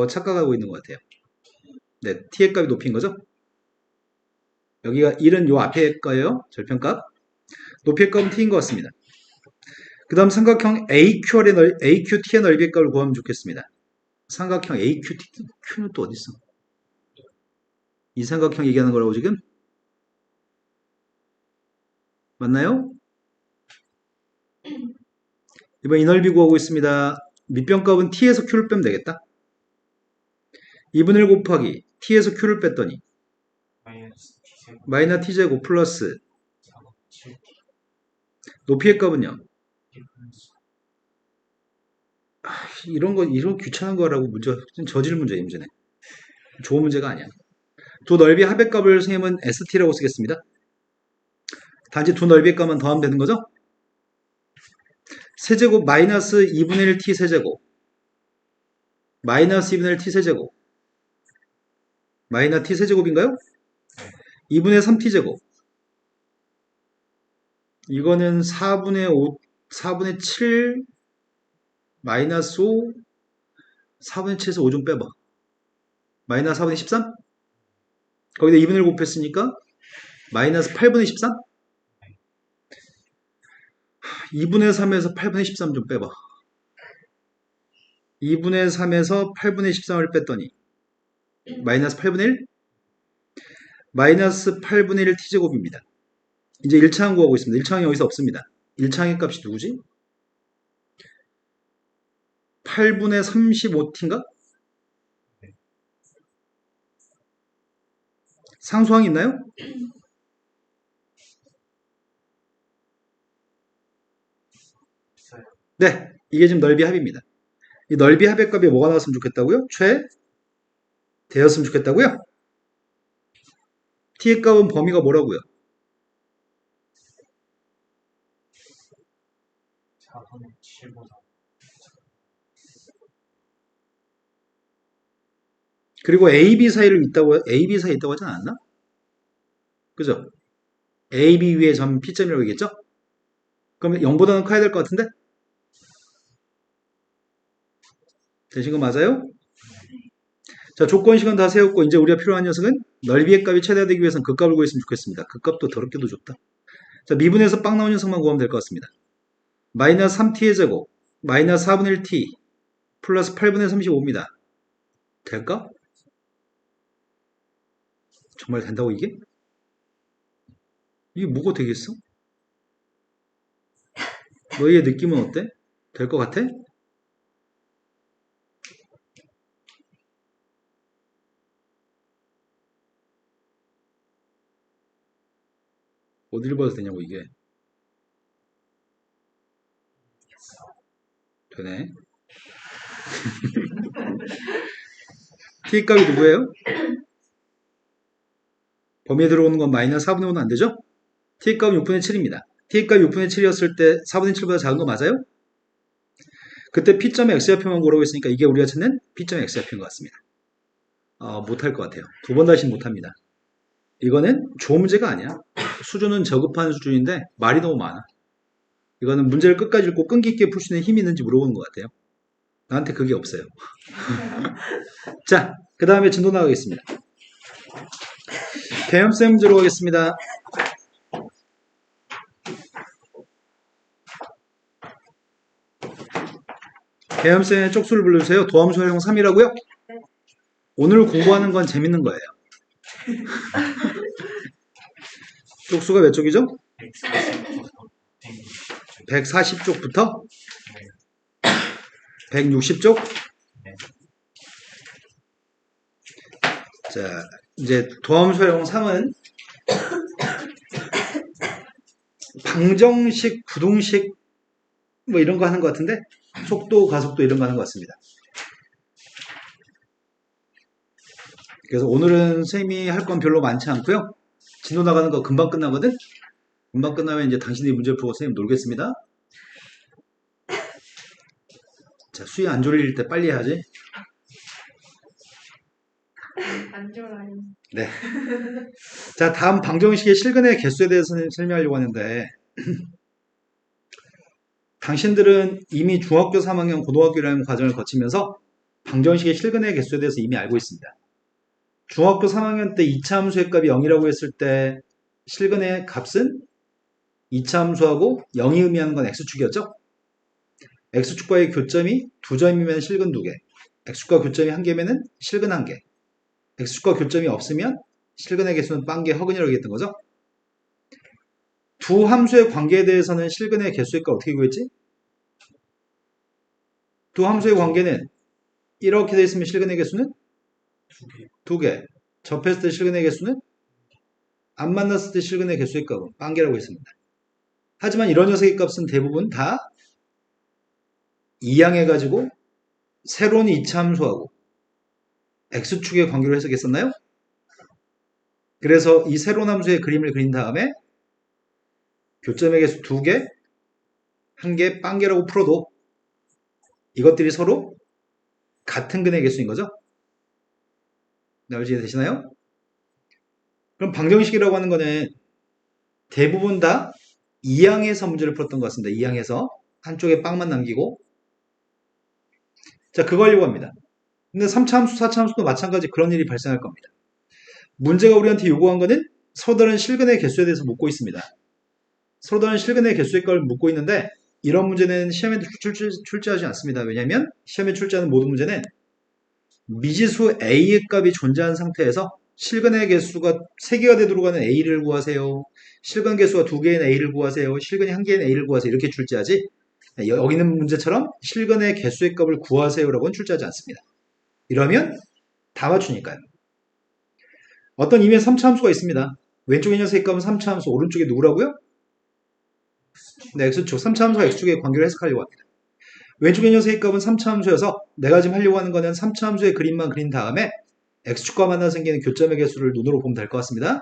착각하고 있는 것 같아요. 네, t의 값이 높이인 거죠? 여기가 1은 요 앞에 거예요. 절편값. 높이의 값은 t인 것 같습니다. 그 다음 삼각형 AQT의 넓이의 값을 구하면 좋겠습니다. 삼각형 AQT는 또 어디 있어? 이 삼각형 얘기하는 거라고 지금? 맞나요? 이번 이 넓이 구하고 있습니다. 밑변값은 t에서 q를 빼면 되겠다. 2분의 1 곱하기 t에서 q를 뺐더니 마이너스 T 제곱 마이너스 t제곱 플러스 4곱 7 높이의 값은요. T 플러스 이런 귀찮은 거라고 문제, 저질 문제, 이 문제네. 좋은 문제가 아니야. 두 넓이 합의 값을 선생님은 st라고 쓰겠습니다. 단지 두 넓이의 값만 더하면 되는 거죠? 세제곱 마이너스 2분의 1 t 세제곱 마이너스 2분의 1 t 세제곱 마이너스 t 세제곱인가요? 2분의 3 t 제곱 이거는 4분의 5 4분의 7 마이너스 5 4분의 7에서 5 좀 빼봐. 마이너스 4분의 13? 거기다 2분의 1 곱했으니까 마이너스 8분의 13? 2분의 3에서 8분의 13 좀 빼봐. 2분의 3에서 8분의 13을 뺐더니 마이너스 8분의 1? 마이너스 8분의 1 t제곱입니다. 이제 1차항 구하고 있습니다. 1차항이 여기서 없습니다. 1차항의 값이 누구지? 8분의 35t인가? 상수항이 있나요? 있어요. 네, 이게 지금 넓이 합입니다. 이 넓이 합의 값이 뭐가 나왔으면 좋겠다고요? 되었으면 좋겠다고요? t의 값은 범위가 뭐라고요? 4분의 7보다 그리고 AB 사이에 있다고 하지 않았나? 그죠? AB 위에 점 P점이라고 얘기했죠? 그러면 0보다는 커야 될 것 같은데? 되신 거 맞아요? 자, 조건식은 다 세웠고 이제 우리가 필요한 녀석은 넓이의 값이 최대화되기 위해서는 그 값을 구했으면 좋겠습니다. 그 값도 더럽게도 좋다. 자, 미분에서 빵 나온 녀석만 구하면 될 것 같습니다. 마이너스 3t의 제곱 마이너스 4분의 1t 플러스 8분의 35입니다. 될까? 정말 된다고 이게? 이게 뭐가 되겠어? 너희의 느낌은 어때? 될 것 같아? 어디를 봐서 되냐고 이게. 되네. t 값이 누구예요? 범위에 들어오는 건 마이너스 4분의 5는 안 되죠? t 값은 6분의 7입니다. t 값이 6분의 7이었을 때 4분의 7보다 작은 거 맞아요? 그때 p점의 x좌표만 구하라고 했으니까 이게 우리가 찾는 p점의 x좌표인 것 같습니다. 못할 것 같아요. 두 번 다시는 못합니다. 이거는 좋은 문제가 아니야. 수준은 저급한 수준인데 말이 너무 많아. 이거는 문제를 끝까지 읽고 끈기 있게 풀 수 있는 힘이 있는지 물어보는 것 같아요. 나한테 그게 없어요. 자, 그 다음에 진도 나가겠습니다. 개념쌤 들어가겠습니다. 개념쌤의 쪽수를 불러주세요. 도함수 활용 3이라고요? 오늘 공부하는 건 재밌는 거예요. 쪽수가 몇 쪽이죠? 140쪽부터 160쪽? 자, 이제 도함수 활용 3은 방정식, 부등식 뭐 이런 거 하는 것 같은데 속도, 가속도 이런 거 하는 것 같습니다. 그래서 오늘은 선생님이 할 건 별로 많지 않고요. 진도 나가는 거 금방 끝나거든? 금방 끝나면 이제 당신들이 문제를 풀고 선생님 놀겠습니다. 자, 수희 안 졸릴 때 빨리 해야지. 안 좋아요. 네. 자, 다음 방정식의 실근의 개수에 대해서 설명하려고 하는데, 당신들은 이미 중학교 3학년 고등학교라는 과정을 거치면서 방정식의 실근의 개수에 대해서 이미 알고 있습니다. 중학교 3학년 때 2차 함수의 값이 0이라고 했을 때 실근의 값은 2차 함수하고 0이 의미하는 건 x축이었죠? x축과의 교점이 2점이면 실근 2개, x축과 교점이 1개면 실근 1개, x축과 교점이 없으면 실근의 개수는 빵개 허근이라고 얘기했던 거죠? 두 함수의 관계에 대해서는 실근의 개수의 값 어떻게 구했지? 두 함수의 관계는 이렇게 되어 있으면 실근의 개수는 2개. 접했을 때 실근의 개수는 안 만났을 때 실근의 개수의 값은 빵개라고 했습니다. 하지만 이런 녀석의 값은 대부분 다 이항해가지고 새로운 2차 함수하고 x축의 관계로 해석했었나요? 그래서 이 새로운 함수의 그림을 그린 다음에 교점의 개수 2개, 1개, 빵개라고 풀어도 이것들이 서로 같은 근의 개수인 거죠? 나머지 되시나요? 그럼 방정식이라고 하는 거는 대부분 다 이항해서 문제를 풀었던 것 같습니다. 이항해서 한쪽에 빵만 남기고 자, 그거 하려고 합니다. 근데 3차 함수, 4차 함수도 마찬가지 그런 일이 발생할 겁니다. 문제가 우리한테 요구한 거는 서로 다른 실근의 개수에 대해서 묻고 있습니다. 서로 다른 실근의 개수의 값을 묻고 있는데 이런 문제는 시험에 출제하지 않습니다. 왜냐하면 시험에 출제하는 모든 문제는 미지수 a의 값이 존재하는 상태에서 실근의 개수가 3개가 되도록 하는 a를 구하세요. 실근 개수가 2개인 a를 구하세요. 실근이 1개인 a를 구하세요. 이렇게 출제하지 여기 있는 문제처럼 실근의 개수의 값을 구하세요라고는 출제하지 않습니다. 이러면 다 맞추니까요. 어떤 의미의 3차 함수가 있습니다. 왼쪽에 있는 녀석의 값은 3차 함수, 오른쪽에 누구라고요? 네, x축. 3차 함수와 x축의 관계를 해석하려고 합니다. 왼쪽에 있는 녀석의 값은 3차 함수여서 내가 지금 하려고 하는 거는 3차 함수의 그림만 그린 다음에 x축과 만나 생기는 교점의 개수를 눈으로 보면 될 것 같습니다.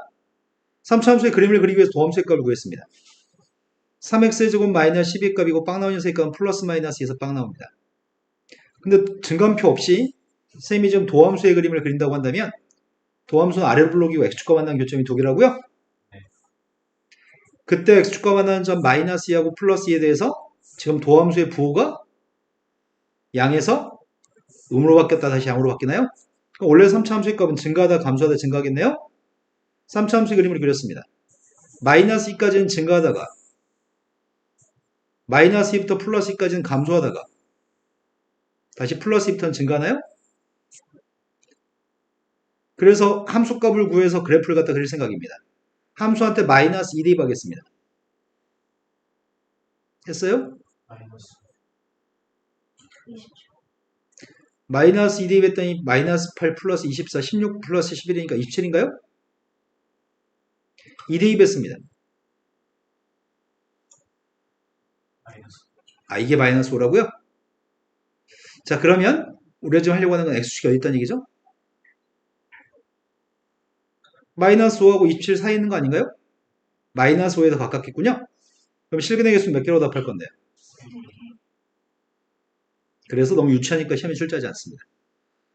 3차 함수의 그림을 그리기 위해서 도함수의 값을 구했습니다. 3x의 제곱 마이너스 12의 값이고 빵 나오는 녀석의 값은 플러스 마이너스 2에서 빵 나옵니다. 근데 증감표 없이 쌤이 지금 도함수의 그림을 그린다고 한다면 도함수는 아래로 블록이고 x축과 만나는 교점이 2개라고요? 그때 x축과 만나는 점 마이너스 2하고 플러스 2에 대해서 지금 도함수의 부호가 양에서 음으로 바뀌었다 다시 양으로 바뀌나요? 그럼 원래 3차 함수의 값은 증가하다 감소하다 증가하겠네요? 3차 함수의 그림을 그렸습니다. 마이너스 2까지는 증가하다가 마이너스 2부터 플러스 2까지는 감소하다가 다시 플러스 2부터는 증가하나요? 그래서 함수값을 구해서 그래프를 갖다 그릴 생각입니다. 함수한테 마이너스 2 대입하겠습니다. 했어요? 마이너스 2 대입했더니 마이너스 8 플러스 24, 16 플러스 11이니까 27인가요? 2 대입했습니다. 아, 이게 마이너스 5라고요? 자, 그러면 우리가 지금 하려고 하는 건 x축이 어디 있다는 얘기죠? 마이너스 5하고 27 사이에 있는 거 아닌가요? 마이너스 5에 더 가깝겠군요? 그럼 실근의 개수는 몇 개로 답할 건데요? 그래서 너무 유치하니까 시험에 출제하지 않습니다.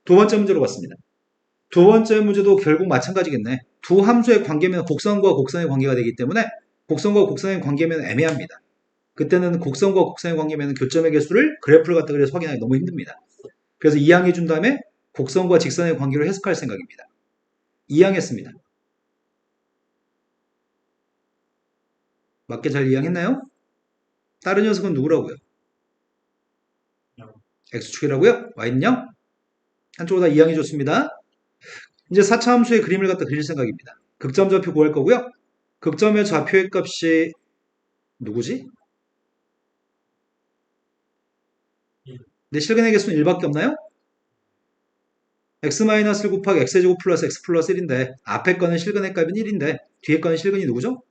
두 번째 문제로 갔습니다. 두 번째 문제도 결국 마찬가지겠네. 두 함수의 관계면 곡선과 곡선의 관계가 되기 때문에 곡선과 곡선의 관계면 애매합니다. 그때는 곡선과 곡선의 관계면 교점의 개수를 그래프를 갖다 그려서 확인하기 너무 힘듭니다. 그래서 이항해 준 다음에 곡선과 직선의 관계로 해석할 생각입니다. 이항했습니다. 맞게 잘 이항했나요? 다른 녀석은 누구라고요? x축이라고요? y는 0? 한쪽으로 다 이항해 줬습니다. 이제 4차 함수의 그림을 갖다 그릴 생각입니다. 극점 좌표 구할 거고요. 극점의 좌표의 값이 누구지? 내 실근의 개수는 1밖에 없나요? x-1 곱하기 x제곱 플러스 x 플러스 1인데 앞에 거는 실근의 값은 1인데 뒤에 거는 실근이 누구죠?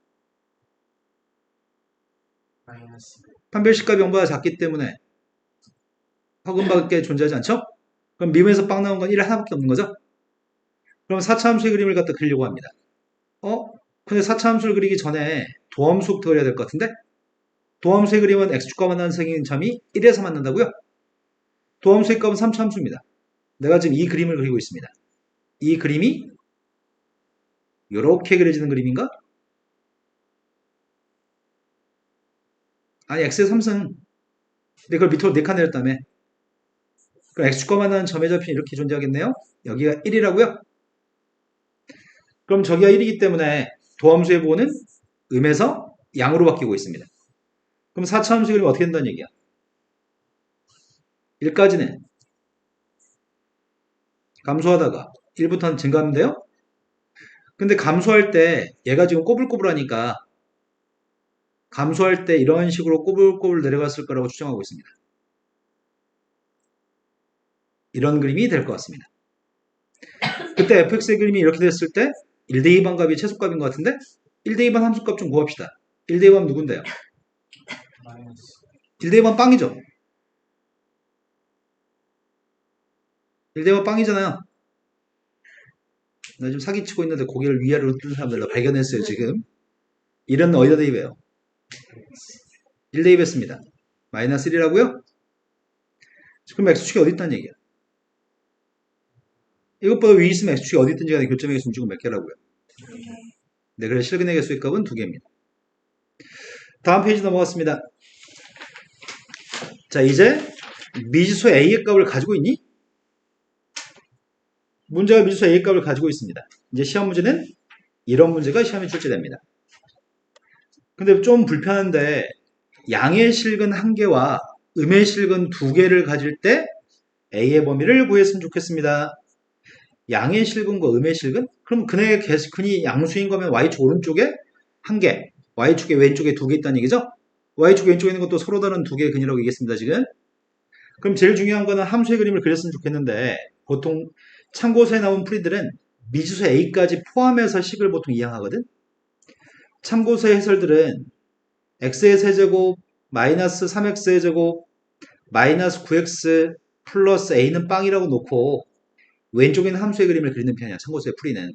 판별식 값이 0보다 작기 때문에 허근밖에 존재하지 않죠? 그럼 미분에서 빵 나온 건 1 하나밖에 없는 거죠? 그럼 4차 함수의 그림을 갖다 그리려고 합니다. 근데 4차 함수를 그리기 전에 도함수부터 그려야 될 것 같은데? 도함수의 그림은 x축과 만나는 생긴점이 1에서 만난다고요? 도함수의 값은 3차 함수입니다. 내가 지금 이 그림을 그리고 있습니다. 이 그림이 이렇게 그려지는 그림인가? 아니 x의 3승. 근데 그걸 밑으로 4칸 내렸다며. 그럼 x축과 만나는 점의 좌표는 이렇게 존재하겠네요. 여기가 1이라고요? 그럼 저기가 1이기 때문에 도함수의 부호는 음에서 양으로 바뀌고 있습니다. 그럼 4차 함수의 그림이 어떻게 된다는 얘기야? 1까지는 감소하다가 1부터는 증가하는데요. 근데 감소할 때 얘가 지금 꼬불꼬불하니까 감소할 때 이런 식으로 꼬불꼬불 내려갔을 거라고 추정하고 있습니다. 이런 그림이 될 것 같습니다. 그때 fx의 그림이 이렇게 됐을 때 1대2번 값이 최소값인 것 같은데 1대2번 함수값 좀 구합시다. 1대2번 누군데요? 마이너스 1대2번 빵이죠. 1대2번 빵이잖아요. 나 지금 사기치고 있는데 고개를 위아래로 뜨는 사람들 나 발견했어요 지금. 1은 어디다 대입해요? 1 대입했습니다. 마이너스 1이라고요? 그럼 x축이 어디 있다는 얘기야? 이것보다 위에 있으면 x축이 어디 있든지 간에 교점의 개수는 지금 몇 개라고요? 네, 그래서 실근의 개수의 값은 2개입니다. 다음 페이지 넘어갔습니다. 자, 이제 미지수 a의 값을 가지고 있니? 문제가 미지수 a의 값을 가지고 있습니다. 이제 시험 문제는 이런 문제가 시험에 출제됩니다. 근데 좀 불편한데 양의 실근 1개와 음의 실근 2개를 가질 때 a의 범위를 구했으면 좋겠습니다. 양의 실근과 음의 실근? 그럼 근이 양수인 거면 y축 오른쪽에 1개, y축의 왼쪽에 2개 있다는 얘기죠? y축 왼쪽에 있는 것도 서로 다른 2개의 근이라고 얘기했습니다, 지금. 그럼 제일 중요한 거는 함수의 그림을 그렸으면 좋겠는데 보통 참고서에 나온 풀이들은 미지수 a까지 포함해서 식을 보통 이항하거든? 참고서의 해설들은 x의 세제곱 마이너스 3x의 제곱 마이너스 9x 플러스 a는 빵이라고 놓고 왼쪽에는 함수의 그림을 그리는 편이야. 참고서의 풀이는.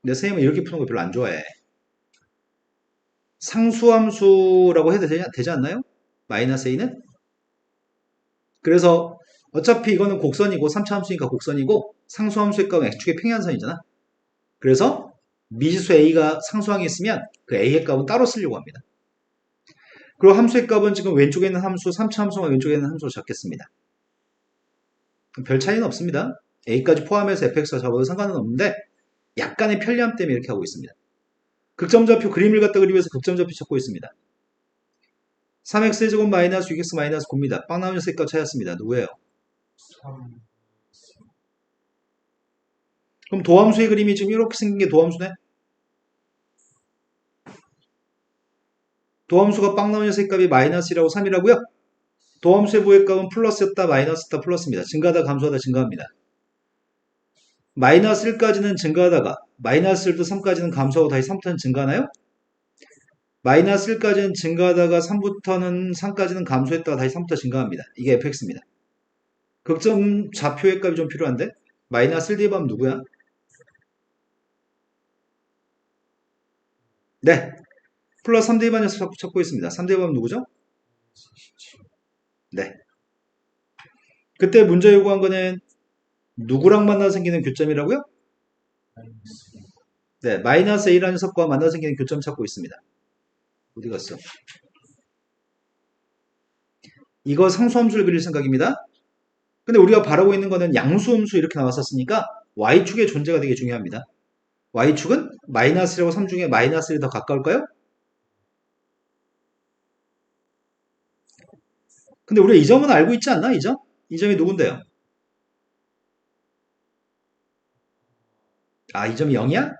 근데 선생님은 이렇게 푸는 거 별로 안 좋아해. 상수함수라고 해도 되지 않나요? 마이너스 a는? 그래서 어차피 이거는 곡선이고 3차 함수니까 곡선이고 상수함수의 값은 x축의 평행한선이잖아. 그래서 미지수 a가 상수항에 있으면 그 a의 값은 따로 쓰려고 합니다. 그리고 함수의 값은 지금 왼쪽에 있는 함수 3차 함수와 왼쪽에 있는 함수로 잡겠습니다. 별 차이는 없습니다. a까지 포함해서 fx가 잡아도 상관은 없는데 약간의 편리함 때문에 이렇게 하고 있습니다. 극점좌표 그림을 갖다 그리기 위해서 극점좌표 찾고 있습니다. 3x제곱 마이너스 6x 마이너스 9입니다. 빵 나오는 셋값 찾았습니다. 누구예요? 3 그럼 도함수의 그림이 지금 이렇게 생긴 게 도함수네? 도함수가 빵 나오는 셋값이 마이너스라고 3이라고요? 도함수의 부호값은 플러스였다 마이너스였다 플러스입니다. 증가하다 감소하다 증가합니다. 마이너스 1까지는 증가하다가 마이너스 1부터 3까지는 감소하고 다시 3부터는 증가하나요? 마이너스 1까지는 증가하다가 3까지는 감소했다가 다시 3부터 증가합니다. 이게 fx입니다. 극점 좌표의 값이 좀 필요한데 마이너스 1 대입하면 누구야? 네, 플러스 3 대입하면 찾고 있습니다. 3 대입하면 누구죠? 네. 그때 문제 요구한 거는 누구랑 만나 생기는 교점이라고요? 마이너스 네, 마이너스 a라는 녀석과 만나 생기는 교점 찾고 있습니다. 어디 갔어? 이거 상수함수를 그릴 생각입니다. 근데 우리가 바라고 있는 거는 양수함수 이렇게 나왔었으니까 y축의 존재가 되게 중요합니다. y축은 마이너스라고 3 중에 마이너스에 더 가까울까요? 근데 우리가 이 점은 알고 있지 않나? 이 점? 이 점이 누군데요? 아, 이 점이 0이야?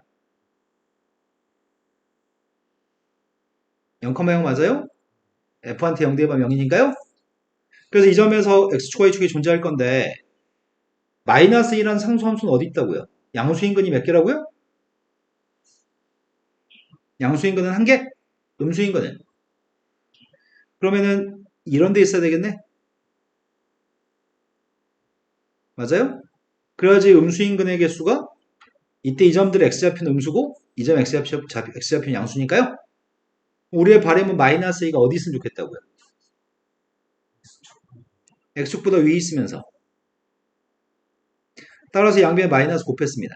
0,0 맞아요? f한테 0 대입하면 0이니까요? 그래서 이 점에서 x축, y축이 존재할 건데 마이너스 1이라는 상수함수는 어디 있다고요? 양수인근이 몇 개라고요? 양수인근은 1개? 음수인근은? 그러면은 이런 데 있어야 되겠네? 맞아요? 그래야지 음수인근의 개수가 이때 이 점들의 x좌표는 음수고 이 점 x좌표는 양수니까요. 우리의 바람은 마이너스 a가 어디 있으면 좋겠다고요? x축보다 위에 있으면서. 따라서 양변에 마이너스 곱했습니다.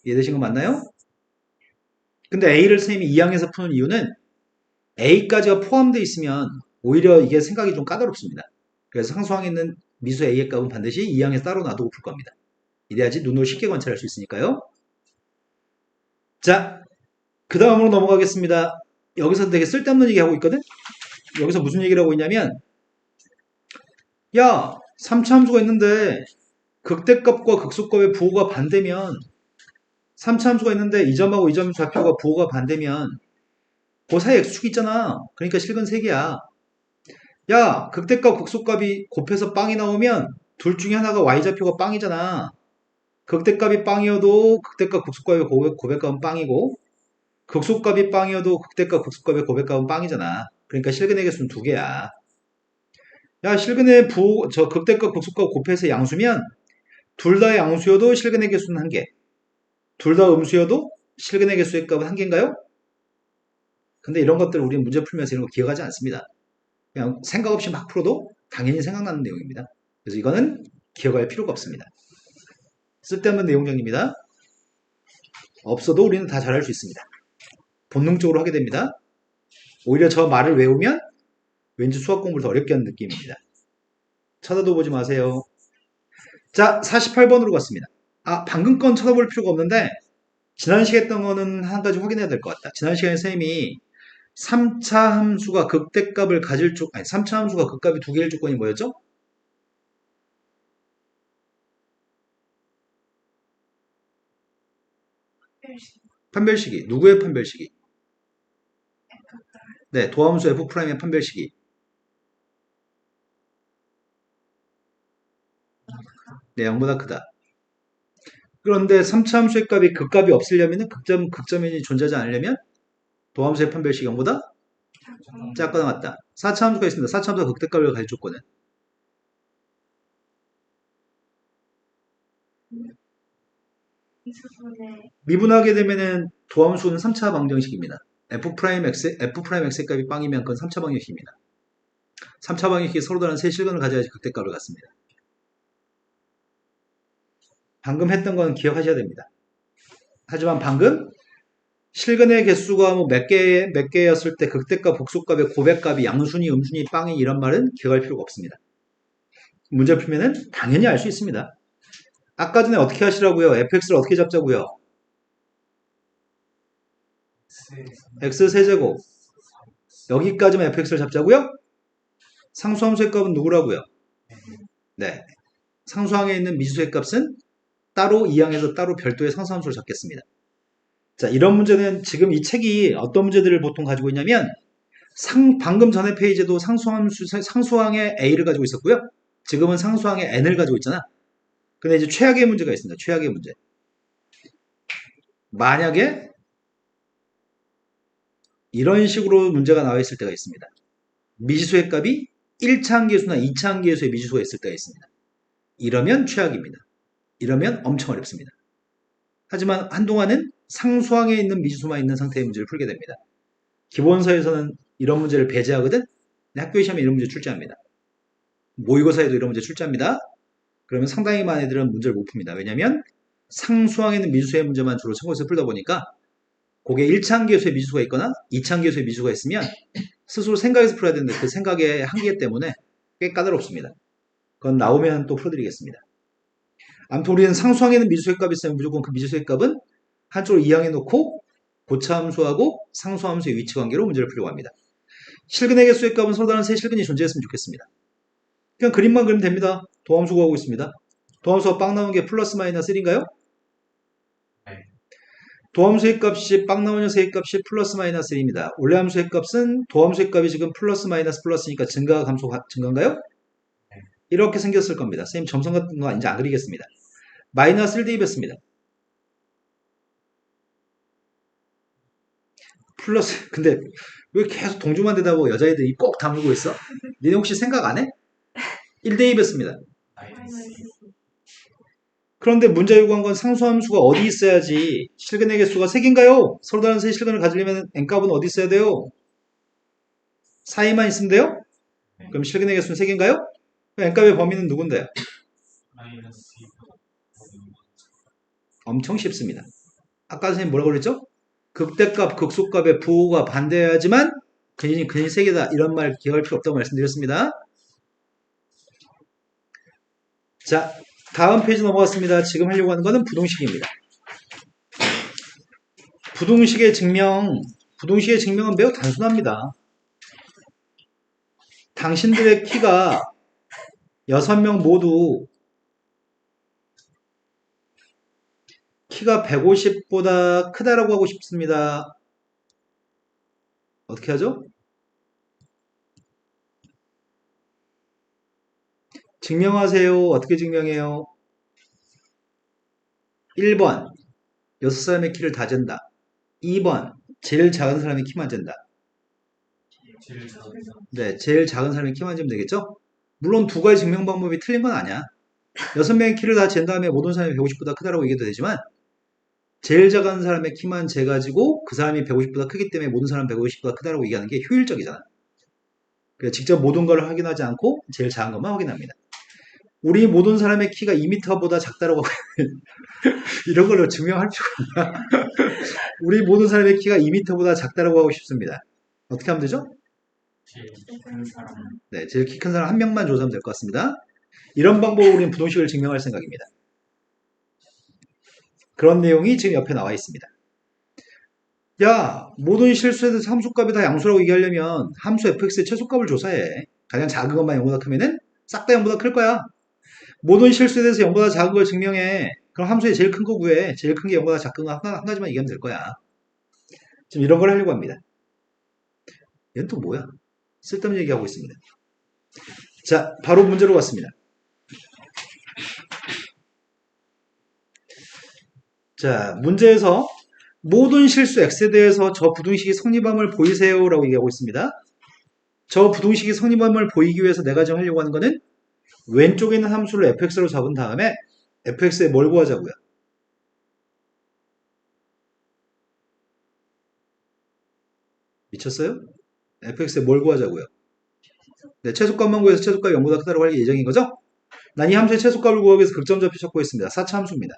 이해되신 거 맞나요? 근데 a를 선생님이 2항에서 푸는 이유는 a까지가 포함되어 있으면 오히려 이게 생각이 좀 까다롭습니다. 그래서 상수항에 있는 미수 a의 값은 반드시 2항에서 따로 놔두고 풀 겁니다. 이래야지 눈으로 쉽게 관찰할 수 있으니까요. 자, 그 다음으로 넘어가겠습니다. 여기서 되게 쓸데없는 얘기하고 있거든? 여기서 무슨 얘기를 하고 있냐면 야, 3차 함수가 있는데 극대값과 극소값의 부호가 반대면 3차 함수가 있는데 이 점하고 이 점 좌표가 부호가 반대면 그 사이 x축이 있잖아. 그러니까 실근 3개야. 야, 극대값 극소값이 곱해서 빵이 나오면 둘 중에 하나가 y좌표가 빵이잖아. 극대값이 빵이어도 극대값 극소값의 고백값은 빵이고 극소값이 빵이어도 극대값 극소값의 고백값은 빵이잖아. 그러니까 실근의 개수는 2개야. 야, 실근의 극대값 극소값 곱해서 양수면 둘 다 양수여도 실근의 개수는 1개. 둘 다 음수여도 실근의 개수의 값은 1개인가요? 근데 이런 것들을 우리는 문제 풀면서 이런 거 기억하지 않습니다. 그냥 생각 없이 막 풀어도 당연히 생각나는 내용입니다. 그래서 이거는 기억할 필요가 없습니다. 쓸데없는 내용 정리입니다. 없어도 우리는 다 잘할 수 있습니다. 본능적으로 하게 됩니다. 오히려 저 말을 외우면 왠지 수학 공부를 더 어렵게 하는 느낌입니다. 쳐다도 보지 마세요. 자, 48번으로 갔습니다. 아, 방금 건 쳐다볼 필요가 없는데 지난 시간에 했던 거는 한 가지 확인해야 될 것 같다. 지난 시간에 선생님이 3차 함수가 극대값을 가질 3차 함수가 극값이 2개일 조건이 뭐였죠? 판별식이. 누구의 판별식이? 네, 도함수 f'의 판별식이. 네, 0보다 크다. 그런데 3차 함수의 값이 극값이 없으려면 극점이 존재하지 않으려면 도함수의 판별식이 0보다 작거나 같다. 4차 함수가 있습니다. 4차 함수가 극대값을 가질 조건은 미분하게 되면은 도함수는 3차 방정식입니다. f'x의 값이 빵이면 그건 3차 방정식입니다. 3차 방정식이 서로 다른 세 실근을 가져야지 극대값을 갖습니다. 방금 했던 건 기억하셔야 됩니다. 하지만 방금 실근의 개수가 뭐 몇 개였을 때 극대값, 복소값의 고백값이 양순이, 음순이, 빵이 이런 말은 기억할 필요가 없습니다. 문제 풀면은 당연히 알 수 있습니다. 아까 전에 어떻게 하시라고요? fx를 어떻게 잡자고요? x 세제곱 여기까지만 fx를 잡자고요? 상수함수의 값은 누구라고요? 네, 상수항에 있는 미수의 값은 따로 2항에서 따로 별도의 상수함수를 잡겠습니다. 자, 이런 문제는 지금 이 책이 어떤 문제들을 보통 가지고 있냐면 방금 전에 페이지에도 상수항의 a를 가지고 있었고요. 지금은 상수항의 n을 가지고 있잖아. 근데 이제 최악의 문제가 있습니다. 최악의 문제. 만약에 이런 식으로 문제가 나와 있을 때가 있습니다. 미지수의 값이 1차 함계수나 2차 함계수의 미지수가 있을 때가 있습니다. 이러면 최악입니다. 이러면 엄청 어렵습니다. 하지만 한동안은 상수항에 있는 미지수만 있는 상태의 문제를 풀게 됩니다. 기본서에서는 이런 문제를 배제하거든. 학교 시험에 이런 문제 출제합니다. 모의고사에도 이런 문제 출제합니다. 그러면 상당히 많은 애들은 문제를 못 풉니다. 왜냐하면 상수항에 있는 미지수의 문제만 주로 참고해서 풀다 보니까 그게 1차 함계수의 미지수가 있거나 2차 함계수의 미지수가 있으면 스스로 생각해서 풀어야 되는데 그 생각의 한계 때문에 꽤 까다롭습니다. 그건 나오면 또 풀어드리겠습니다. 아무튼 우리는 상수항에 있는 미지수의 값이 있으면 무조건 그 미지수의 값은 한쪽으로 이항해 놓고 고차함수하고 상수함수의 위치 관계로 문제를 풀려고 합니다. 실근의 개수의 값은 서로 다른 세 실근이 존재했으면 좋겠습니다. 그냥 그림만 그리면 됩니다. 도함수 구하고 있습니다. 도함수가 빵 나온 게 플러스 마이너스 1인가요? 네. 도함수의 값이 빵 나오는 세의 값이 플러스 마이너스 1입니다. 원래 함수의 값은 도함수의 값이 지금 플러스 마이너스 플러스니까 증가가 감소가 증가인가요? 네. 이렇게 생겼을 겁니다. 선생님 점선 같은 거 이제 안 그리겠습니다. 마이너스 1 대입했습니다. 플러스 근데 왜 계속 동주만 대답하고 여자애들이 꼭 다물고 있어? 니네 혹시 생각 안 해? 1 대입했습니다. 그런데 문제 요구한 건 상수함수가 어디 있어야지 실근의 개수가 3개인가요? 서로 다른 세 실근을 가지려면 n값은 어디 있어야 돼요? 사이만 있으면 돼요? 그럼 실근의 개수는 3개인가요? n값의 범위는 누군데요? 마이너스 2. 엄청 쉽습니다. 아까 선생님 뭐라고 그랬죠? 극대값, 극소값의 부호가 반대해야지만 근이 3개다. 이런 말 기억할 필요 없다고 말씀드렸습니다. 자, 다음 페이지 넘어갔습니다. 지금 하려고 하는 거는 부동식입니다. 부동식의 증명은 매우 단순합니다. 당신들의 키가 6명 모두 키가 150보다 크다라고 하고 싶습니다. 어떻게 하죠? 증명하세요. 어떻게 증명해요? 1번 6사람의 키를 다 잰다. 2번 제일 작은 사람의 키만 잰다. 제일 작은 네, 제일 작은 사람의 키만 재면 되겠죠? 물론 두 가지 증명 방법이 틀린 건 아니야. 6명의 키를 다 잰 다음에 모든 사람이 150보다 크다라고 얘기해도 되지만 제일 작은 사람의 키만 재가지고 그 사람이 150보다 크기 때문에 모든 사람 150보다 크다라고 얘기하는 게 효율적이잖아. 그래서 직접 모든 걸 확인하지 않고 제일 작은 것만 확인합니다. 우리 모든 사람의 키가 2m보다 작다라고 이런 걸로 증명할 필요가 없나? 우리 모든 사람의 키가 2m보다 작다라고 하고 싶습니다. 어떻게 하면 되죠? 제일 큰 사람. 네, 제일 키 큰 사람 한 명만 조사하면 될 것 같습니다. 이런 방법으로 우리는 부동식을 증명할 생각입니다. 그런 내용이 지금 옆에 나와 있습니다. 야, 모든 실수에 대해서 함수값이 다 양수라고 얘기하려면 함수 fx의 최소값을 조사해. 가장 작은 것만 0보다 크면은 싹 다 0보다 클 거야. 모든 실수에 대해서 0보다 작은 걸 증명해. 그럼 함수의 제일 큰 거 구해. 제일 큰 게 0보다 작은 거 한 가지만 얘기하면 될 거야. 지금 이런 걸 하려고 합니다. 얘는 또 뭐야? 쓸데없는 얘기하고 있습니다. 자, 바로 문제로 갔습니다. 자, 문제에서 모든 실수 x에 대해서 저 부등식이 성립함을 보이세요 라고 얘기하고 있습니다. 저 부등식이 성립함을 보이기 위해서 내가 지금 하려고 하는 거는 왼쪽에 있는 함수를 fx로 잡은 다음에 fx에 뭘 구하자고요? 미쳤어요? fx에 뭘 구하자고요? 네, 최소값만 구해서 최소값이 0보다 크다고 할 예정인 거죠? 난 이 함수의 최소값을 구하기 위해서 극점좌표 찾고 있습니다. 4차 함수입니다.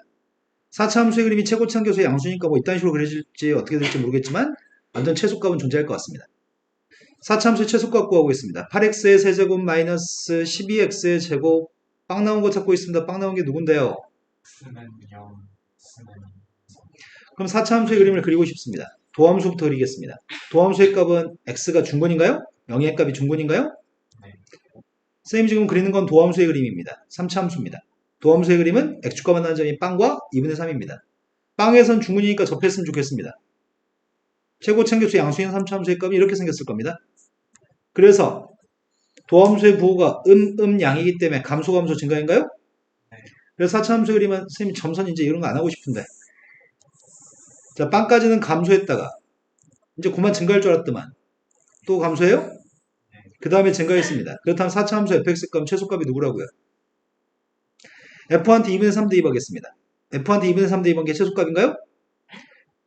4차 함수의 그림이 최고치 함수의 양수니까 뭐 이딴 식으로 그려질지 어떻게 될지 모르겠지만 완전 최소값은 존재할 것 같습니다. 4차 함수의 최소값 구하고 있습니다. 8x의 세제곱 마이너스 12x의 제곱 빵 나온 거 찾고 있습니다. 빵 나온 게 누군데요? 쓰는 0. 쓰는 그럼 4차 함수의 그림을 그리고 싶습니다. 도함수부터 그리겠습니다. 도함수의 값은 x가 중근인가요? 0의 값이 중근인가요? 네. 선생님 지금 그리는 건 도함수의 그림입니다. 3차 함수입니다. 도함수의 그림은 x축과 만나는 점이 빵과 2분의 3입니다. 빵에선 중근이니까 접했으면 좋겠습니다. 최고차함수 양수인 3차 함수의 값이 이렇게 생겼을 겁니다. 그래서 도함수의 부호가 양이기 때문에 감소 증가인가요? 네. 그래서 4차 함수의 그림은 선생님 점선 이제 이런 거 안 하고 싶은데 자, 빵까지는 감소했다가 이제 그만 증가할 줄 알았더만 또 감소해요? 그 다음에 증가했습니다. 그렇다면 4차 함수 fx 값 최소값이 누구라고요? f한테 2분의 3 대입하겠습니다. f한테 2분의 3 대입한 게 최소값인가요?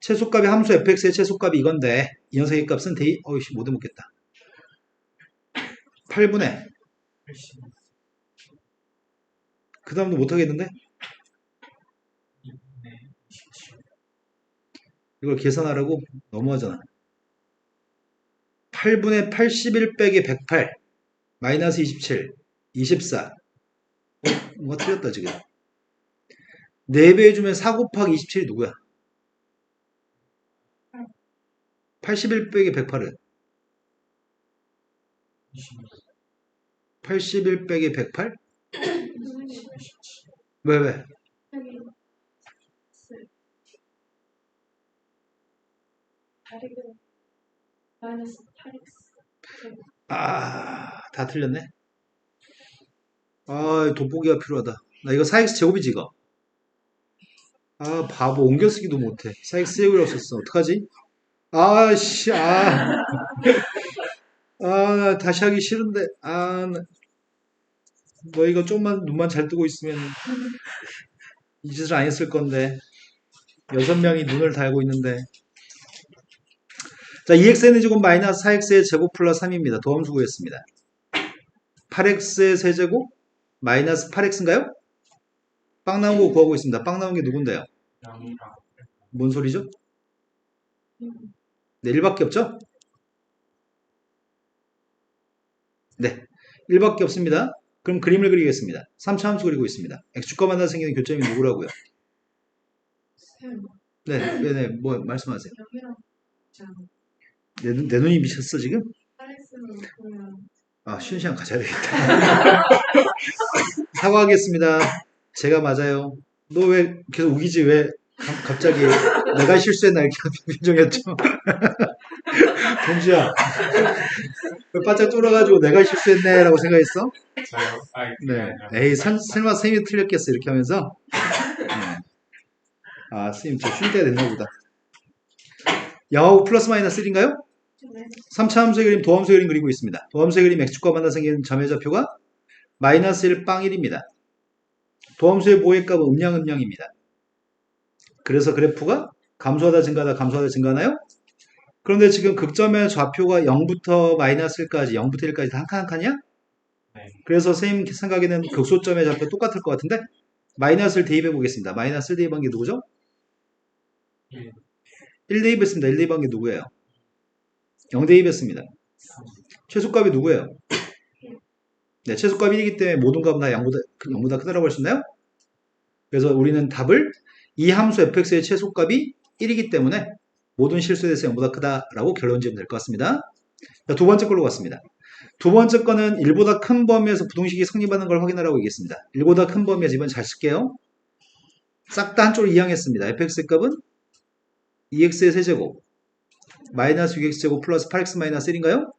최소값이 함수 fx의 최소값이 이건데 이 녀석의 값은 대입 어이씨 못 해먹겠다. 8분의 80. 그 다음도 못하겠는데? 2분의 27. 이걸 계산하라고? 너무하잖아. 8분의 81 빼기 108 마이너스 27 24 뭔가 틀렸다 지금. 4배 해주면 4 곱하기 27이 누구야? 81 빼기 108은 26. 81 빼기 108? 누구니? 왜? 여기 다리가 마이너스 8x 다 틀렸네. 돋보기가 필요하다. 나 이거 4x 제곱이지 이거. 바보 옮겨쓰기도 못해. 4x 제곱이라고 썼어. 어떡하지? 나 다시 하기 싫은데. 너 이거 좀만 눈만 잘 뜨고 있으면 이 짓을 안 했을 건데 6명이 눈을 달고 있는데 자 2x의 제곱 마이너스 4x의 제곱 플러스 3입니다. 도함수 구했습니다. 8x의 세제곱 마이너스 8x인가요? 빵 나온 거 구하고 있습니다. 빵 나온 게 누군데요? 영이랑 뭔 소리죠? 음. 네, 1밖에 없죠? 네, 1밖에 없습니다. 그럼 그림을 그리겠습니다. 3차 함수 그리고 있습니다. x축과 만나 생기는 교점이 누구라고요? 쌤, 네, 뭐 말씀하세요. 여기랑 장 내 눈이 미쳤어 지금? 파렉스는 보면 아, 쉬는 시간 가져야 되겠다. 사과하겠습니다. 제가 맞아요. 너 왜 계속 우기지? 왜 갑자기 내가 실수했나 이렇게 표정이었죠? 동주야, 왜 바짝 쫄아가지고 내가 실수했네 라고 생각했어? 저요? 아이 그게 네. 아니라 에이, 설마 쌤이 틀렸겠어 이렇게 하면서 네. 아, 쌤, 저 쉴 때가 됐나 보다. 영하고 플러스 마이너스 1인가요? 네. 3차 함수의 그림, 도함수의 그림 그리고 있습니다. 도함수의 그림 x축과 만나 생기는 점의 좌표가 마이너스 1, 빵 1입니다. 도함수의 모의값은 음량입니다. 그래서 그래프가 감소하다 증가하다 감소하다 증가하나요? 그런데 지금 극점의 좌표가 0부터 마이너스 1까지 0부터 1까지 다 한 칸 한 칸이야? 네. 그래서 선생님 생각에는 극소점의 좌표 똑같을 것 같은데 마이너스를 대입해 보겠습니다. 마이너스를 대입한 게 누구죠? 1, 1 대입했습니다. 1 대입한 게 누구예요? 0 대입했습니다. 3, 최소값이 누구예요? 네, 최소값 1이기 때문에 모든 값은 다 0보다 크다라고 할 수 있나요? 그래서 우리는 답을 이 함수 fx의 최소값이 1이기 때문에 모든 실수에 대해서 0보다 크다라고 결론 지으면 될 것 같습니다. 자, 두 번째 걸로 갔습니다. 두 번째 거는 1보다 큰 범위에서 부등식이 성립하는 걸 확인하라고 얘기했습니다. 1보다 큰 범위에서 이번 잘 쓸게요. 싹 다 한쪽으로 이항했습니다. fx의 값은 2x의 세제곱 마이너스 6x제곱 플러스 8x 마이너스 1인가요?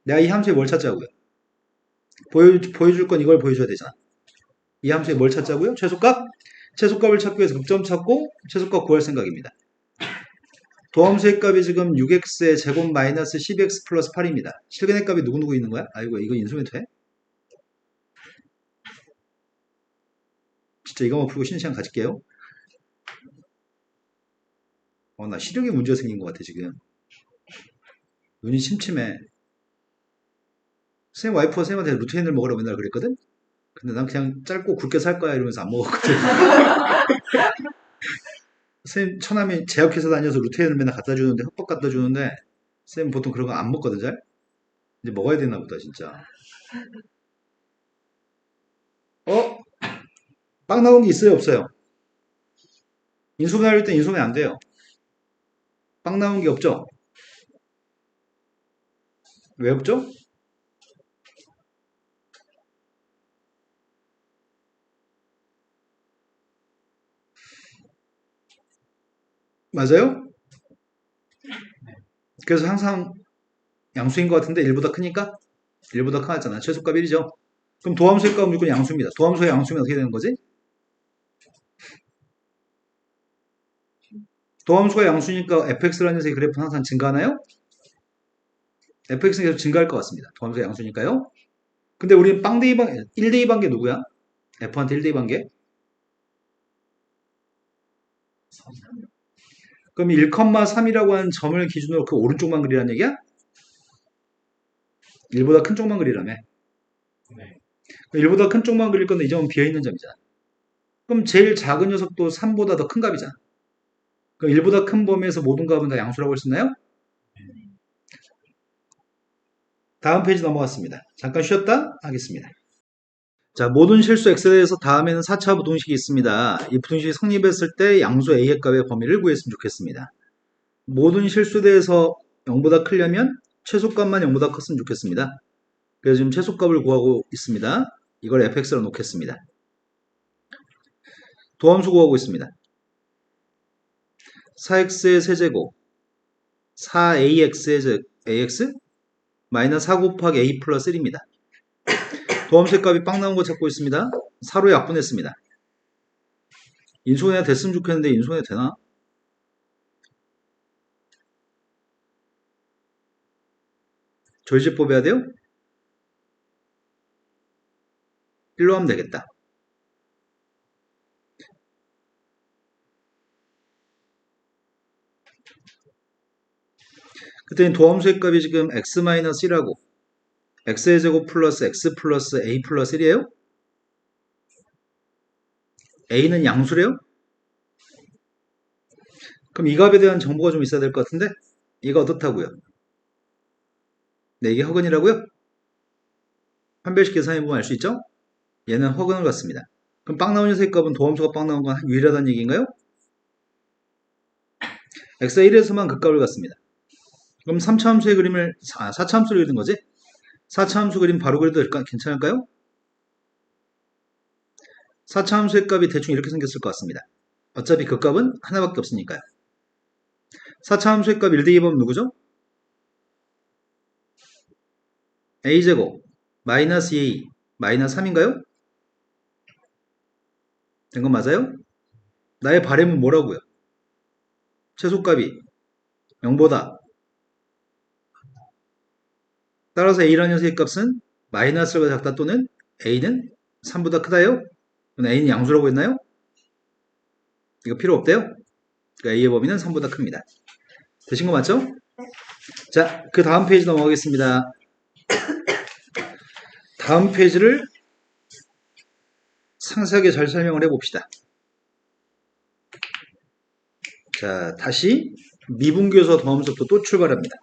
내가 이 함수에 뭘 찾자고요? 보여줄 건 이걸 보여줘야 되잖아. 이 함수에 뭘 찾자고요? 최소값? 최소값을 찾기 위해서 극점 찾고 최소값 구할 생각입니다. 도함수의 값이 지금 6x의 제곱 마이너스 10x 플러스 8입니다. 실근의 값이 누구 있는 거야? 아이고, 이거 인수면 돼? 진짜 이거만 풀고 쉬는 시간 가질게요. 나 시력에 문제가 생긴 것 같아, 지금. 눈이 침침해. 쌤 와이프가 쌤한테 루테인을 먹으라고 맨날 그랬거든? 근데 난 그냥 짧고 굵게 살 거야 이러면서 안 먹었거든. 쌤 처남이 제약회사 다녀서 루테인을 맨날 갖다 주는데 흑박 갖다 주는데 쌤 보통 그런 거 안 먹거든 잘. 이제 먹어야 되나 보다 진짜. 빵 나온 게 있어요 없어요? 인수분해할 때 인수분해 안 돼요. 빵 나온 게 없죠? 왜 없죠? 맞아요? 그래서 항상 양수인 것 같은데 1보다 크니까 1보다 크잖아. 최소값 1이죠. 그럼 도함수의 값은 무조건 양수입니다. 도함수의 양수면 어떻게 되는 거지? 도함수가 양수니까 fx라는 녀석의 그래프는 항상 증가하나요? fx는 계속 증가할 것 같습니다. 도함수가 양수니까요. 근데 우리는 빵 대입한 1 대입한 게 누구야? f한테 1 대입한 게? 3, 그럼 1,3이라고 하는 점을 기준으로 그 오른쪽만 그리라는 얘기야? 1보다 큰 쪽만 그리라며. 네. 1보다 큰 쪽만 그릴 건데 이 점은 비어있는 점이잖아. 그럼 제일 작은 녀석도 3보다 더 큰 값이잖아. 그럼 1보다 큰 범위에서 모든 값은 다 양수라고 할 수 있나요? 다음 페이지 넘어갔습니다. 잠깐 쉬었다 하겠습니다. 자, 모든 실수 x에 대해서 다음에는 4차 부등식이 있습니다. 이 부등식이 성립했을 때 양수 a의 값의 범위를 구했으면 좋겠습니다. 모든 실수에 대해서 0보다 크려면 최소값만 0보다 컸으면 좋겠습니다. 그래서 지금 최소값을 구하고 있습니다. 이걸 fx로 놓겠습니다. 도함수 구하고 있습니다. 4x의 세제곱 4ax의 ax 마이너스 4 곱하기 a 플러스 1입니다. 도함수의 값이 빵 나온 거 찾고 있습니다. 4로 약분했습니다. 인수분해가 됐으면 좋겠는데 인수분해 되나? 조이집 뽑아야 돼요? 1로 하면 되겠다. 그랬더니 도함수의 값이 지금 x-1이라고 x의 제곱 플러스 x 플러스 a 플러스 1이에요? a는 양수래요? 그럼 이 값에 대한 정보가 좀 있어야 될 것 같은데 이거 어떻다고요? 네, 이게 허근이라고요? 판별식 계산해보면 알 수 있죠? 얘는 허근을 갖습니다. 그럼 빵 나온 녀석의 값은 도함수가 빵 나온 건 유일하다는 얘기인가요? x가 1에서만 그 값을 갖습니다. 그럼 3차함수의 그림을 4차함수를 그리는 거지? 4차함수 그림 바로 그려도 괜찮을까요? 4차함수의 값이 대충 이렇게 생겼을 것 같습니다. 어차피 그 값은 하나밖에 없으니까요. 4차함수의 값 1 더하기 누구죠? a제곱 마이너스 2a 마이너스 3인가요? 된 건 맞아요? 나의 바램은 뭐라고요? 최소값이 0보다 따라서 a라는 녀석의 값은 마이너스가 작다 또는 a는 3보다 크다요? 그럼 a는 양수라고 했나요? 이거 필요 없대요? 그러니까 a의 범위는 3보다 큽니다. 되신 거 맞죠? 자, 그 다음 페이지 넘어가겠습니다. 다음 페이지를 상세하게 잘 설명을 해봅시다. 자, 다시 미분계에서 도함수부터 또 출발합니다.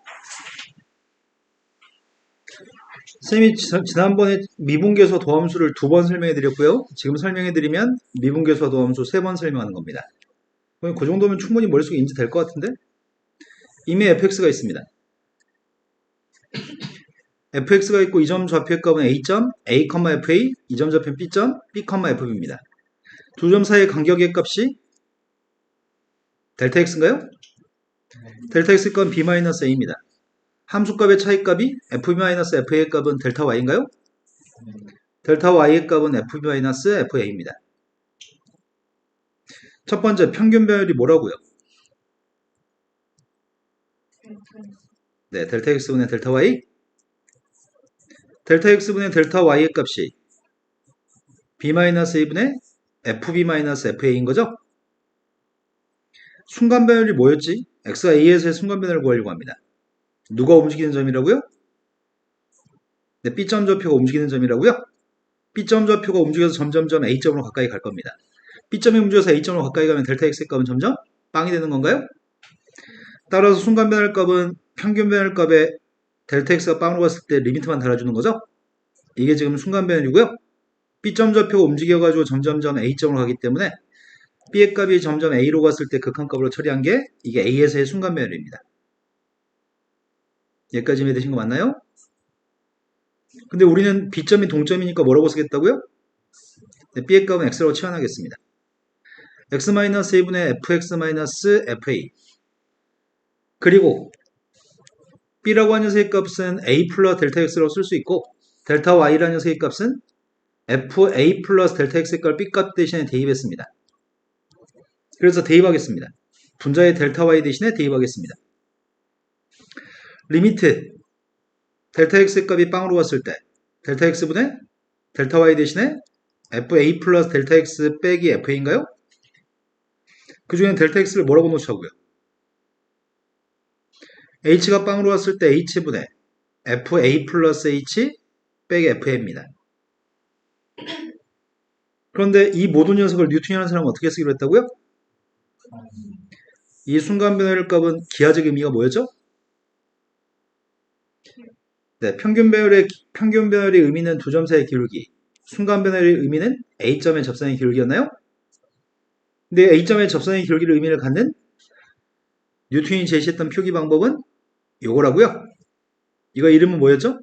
선생님이 지난번에 미분계에서 도함수를 2번 설명해 드렸고요. 지금 설명해 드리면 미분계에서 도함수 3번 설명하는 겁니다. 그 정도면 충분히 머릿속에 인지될 것 같은데? 이미 fx가 있습니다. fx가 있고 이 점 좌표의 값은 a점, a, fa, 이 점 좌표는 b점, b, fb입니다. 두 점 사이의 간격의 값이 델타 x인가요? 델타 x의 값은 b-a입니다. 함수값의 차이값이 fb-fa의 값은 델타 y인가요? 델타 y의 값은 fb-fa입니다. 첫 번째 평균 배열이 뭐라고요? 네, 델타 x분의 델타 y. 델타 x분의 델타 y의 값이 b-a분의 fb-fa인 거죠? 순간 배열이 뭐였지? x가 a에서의 순간 배열을 구하려고 합니다. 누가 움직이는 점이라고요? 네, b점 좌표가 움직이는 점이라고요? b점 좌표가 움직여서 점점점 a점으로 가까이 갈 겁니다. b점이 움직여서 a점으로 가까이 가면 델타 x의 값은 점점 빵이 되는 건가요? 따라서 순간 변할 값은 평균 변할 값에 델타 x가 빵으로 갔을 때 리미트만 달아주는 거죠? 이게 지금 순간 변이고요. b점 좌표가 움직여가지고 점점점 a점으로 가기 때문에 b의 값이 점점 a로 갔을 때 극한값으로 처리한 게 이게 a에서의 순간 변율입니다. 여기까지 이해되신 거 맞나요? 근데 우리는 b점이 동점이니까 뭐라고 쓰겠다고요? 네, b의 값은 x라고 치환하겠습니다. x-a분의 fx-fa 그리고 b라고 하는 녀석의 값은 a 플러스 델타 x라고 쓸 수 있고 델타 y라는 녀석의 값은 fa 플러스 델타 x의 값을 b값 대신에 대입했습니다. 그래서 대입하겠습니다. 분자의 델타 y 대신에 대입하겠습니다. 리미트 델타 x의 값이 빵으로 갔을 때 델타 x분의 델타 y 대신에 fa 플러스 델타 x 빼기 fa인가요? 그 중에 델타 x를 뭐라고 놓자고요? h가 빵으로 갔을 때 h분의 fa 플러스 h 빼기 fa입니다. 그런데 이 모든 녀석을 뉴턴이라는 사람은 어떻게 쓰기로 했다고요? 이 순간 변화율 값은 기하적 의미가 뭐였죠? 네, 평균 배열의 의미는 두 점 사이의 기울기. 순간 변화율의 의미는 A점의 접선의 기울기였나요? 근데 A점의 접선의 기울기를 의미를 갖는 뉴턴이 제시했던 표기 방법은 요거라고요. 이거 이름은 뭐였죠?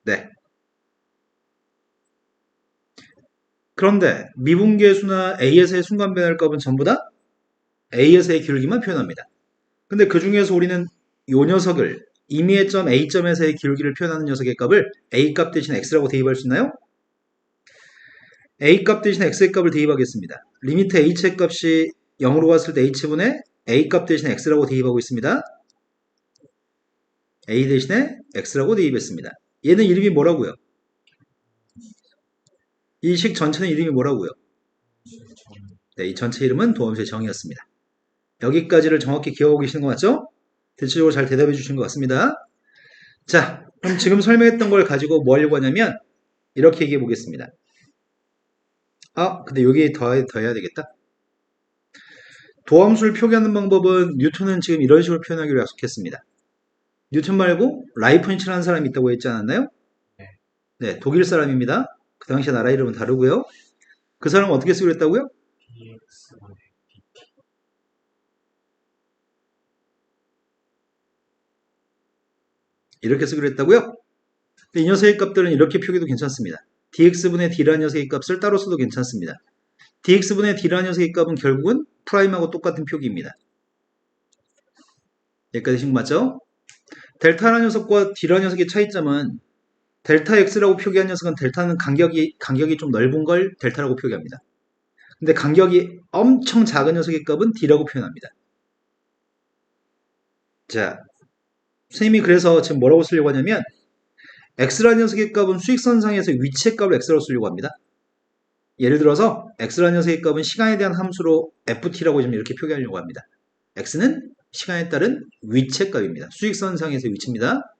네. 그런데 미분계수나 A에서의 순간 변화율 값은 전부 다 A에서의 기울기만 표현합니다. 근데 그 중에서 우리는 요 녀석을 임의의 점 A점에서의 기울기를 표현하는 녀석의 값을 A값 대신 X라고 대입할 수 있나요? A값 대신 X의 값을 대입하겠습니다. 리미트 H의 값이 0으로 갔을 때 H분의 A값 대신 X라고 대입하고 있습니다. A 대신에 X라고 대입했습니다. 얘는 이름이 뭐라고요? 이 식 전체는 이름이 뭐라고요? 네, 이 전체 이름은 도함수의 정의였습니다. 여기까지를 정확히 기억하고 계시는 거 맞죠? 대체적으로 잘 대답해 주신 것 같습니다. 자, 그럼 지금 설명했던 걸 가지고 뭐 하려고 하냐면 이렇게 얘기해 보겠습니다. 아, 근데 여기 더 해야 되겠다. 도함수를 표기하는 방법은 뉴턴은 지금 이런 식으로 표현하기로 약속했습니다. 뉴턴 말고 라이프니츠라는 사람이 있다고 했지 않았나요? 네. 네, 독일 사람입니다. 그 당시 나라 이름은 다르고요. 그 사람은 어떻게 쓰기로 했다고요? dx분의 dt. 이렇게 쓰기로 했다고요? 이 녀석의 값들은 이렇게 표기도 괜찮습니다. dx분의 d라는 녀석의 값을 따로 써도 괜찮습니다. dx분의 d라는 녀석의 값은 결국은 프라임하고 똑같은 표기입니다. 여기까지 친구 맞죠? 델타라는 녀석과 d라는 녀석의 차이점은 델타 x라고 표기한 녀석은 델타는 간격이 좀 넓은 걸 델타라고 표기합니다. 근데 간격이 엄청 작은 녀석의 값은 d라고 표현합니다. 자, 선생님이 그래서 지금 뭐라고 쓰려고 하냐면 x라는 녀석의 값은 수익선상에서 위치의 값을 x라고 쓰려고 합니다. 예를 들어서 x라는 녀석의 값은 시간에 대한 함수로 ft라고 좀 이렇게 표기하려고 합니다. x는 시간에 따른 위치의 값입니다. 수익선상에서의 위치입니다.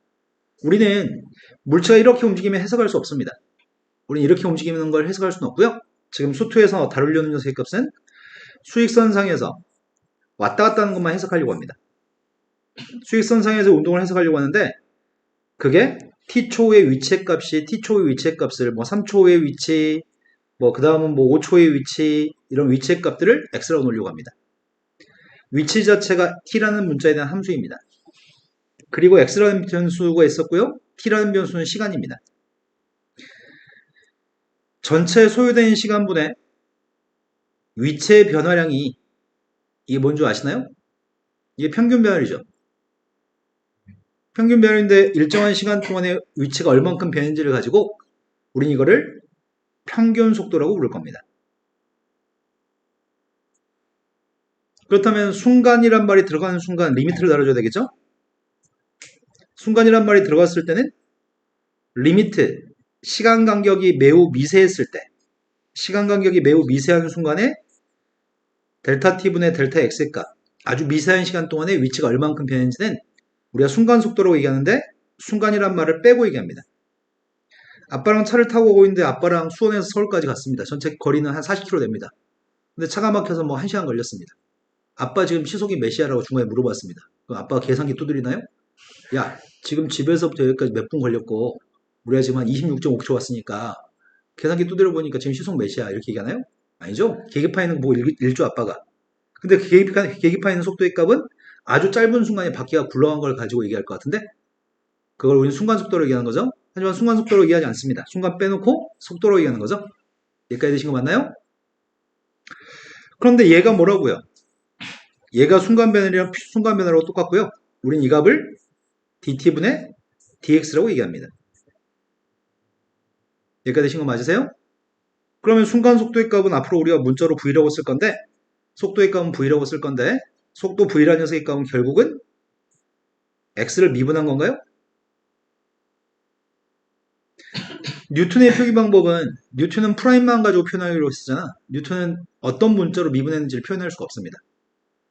우리는 물체가 이렇게 움직이면 해석할 수 없습니다. 우리는 이렇게 움직이는 걸 해석할 수는 없고요. 지금 수투에서 다루려는 녀석의 값은 수익선상에서 왔다 갔다 하는 것만 해석하려고 합니다. 수익선상에서 운동을 해석하려고 하는데 그게 t초의 위치의 값이 t초의 위치의 값을 뭐 3초의 위치 뭐 그 다음은 뭐 5초의 위치 이런 위치의 값들을 x라고 놓으려고 합니다. 위치 자체가 t라는 문자에 대한 함수입니다. 그리고 x라는 변수가 있었고요. t라는 변수는 시간입니다. 전체 소요된 시간분의 위치의 변화량이 이게 뭔지 아시나요? 이게 평균 변화율이죠. 평균 변화율인데 일정한 시간 동안에 위치가 얼만큼 변했는지를 가지고 우린 이거를 평균 속도라고 부를 겁니다. 그렇다면 순간이란 말이 들어가는 순간 리미트를 달아줘야 되겠죠? 순간이란 말이 들어갔을 때는 리미트, 시간 간격이 매우 미세했을 때 시간 간격이 매우 미세한 순간에 델타 t분의 델타 x의 값 아주 미세한 시간 동안에 위치가 얼만큼 변했는지는 우리가 순간 속도라고 얘기하는데 순간이란 말을 빼고 얘기합니다. 아빠랑 차를 타고 오고 있는데 아빠랑 수원에서 서울까지 갔습니다. 전체 거리는 한 40km 됩니다. 근데 차가 막혀서 뭐 1시간 걸렸습니다. 아빠 지금 시속이 몇이야라고 중간에 물어봤습니다. 그럼 아빠가 계산기 두드리나요? 야, 지금 집에서부터 여기까지 몇 분 걸렸고 우리가 지금 한 26.5km 왔으니까 계산기 두드려 보니까 지금 시속 몇이야 이렇게 얘기하나요? 아니죠. 계기판에는 뭐 일조 아빠가. 근데 계기판에 있는 속도의 값은 아주 짧은 순간에 바퀴가 굴러간 걸 가지고 얘기할 것 같은데 그걸 우리는 순간 속도로 얘기하는 거죠. 하지만 순간 속도로 얘기하지 않습니다. 순간 빼놓고 속도로 얘기하는 거죠. 여기까지 되신 거 맞나요? 그런데 얘가 뭐라고요? 얘가 순간 변화로 똑같고요. 우린 이 값을 dt분의 dx라고 얘기합니다. 여기까지 되신 거 맞으세요? 그러면 순간 속도의 값은 앞으로 우리가 문자로 v라고 쓸 건데 속도의 값은 v라고 쓸 건데 속도 v라는 녀석의 값은 결국은 x를 미분한 건가요? 뉴턴의 표기 방법은 뉴턴은 프라임만 가지고 표현하기로 했잖아. 뉴턴은 어떤 문자로 미분했는지를 표현할 수가 없습니다.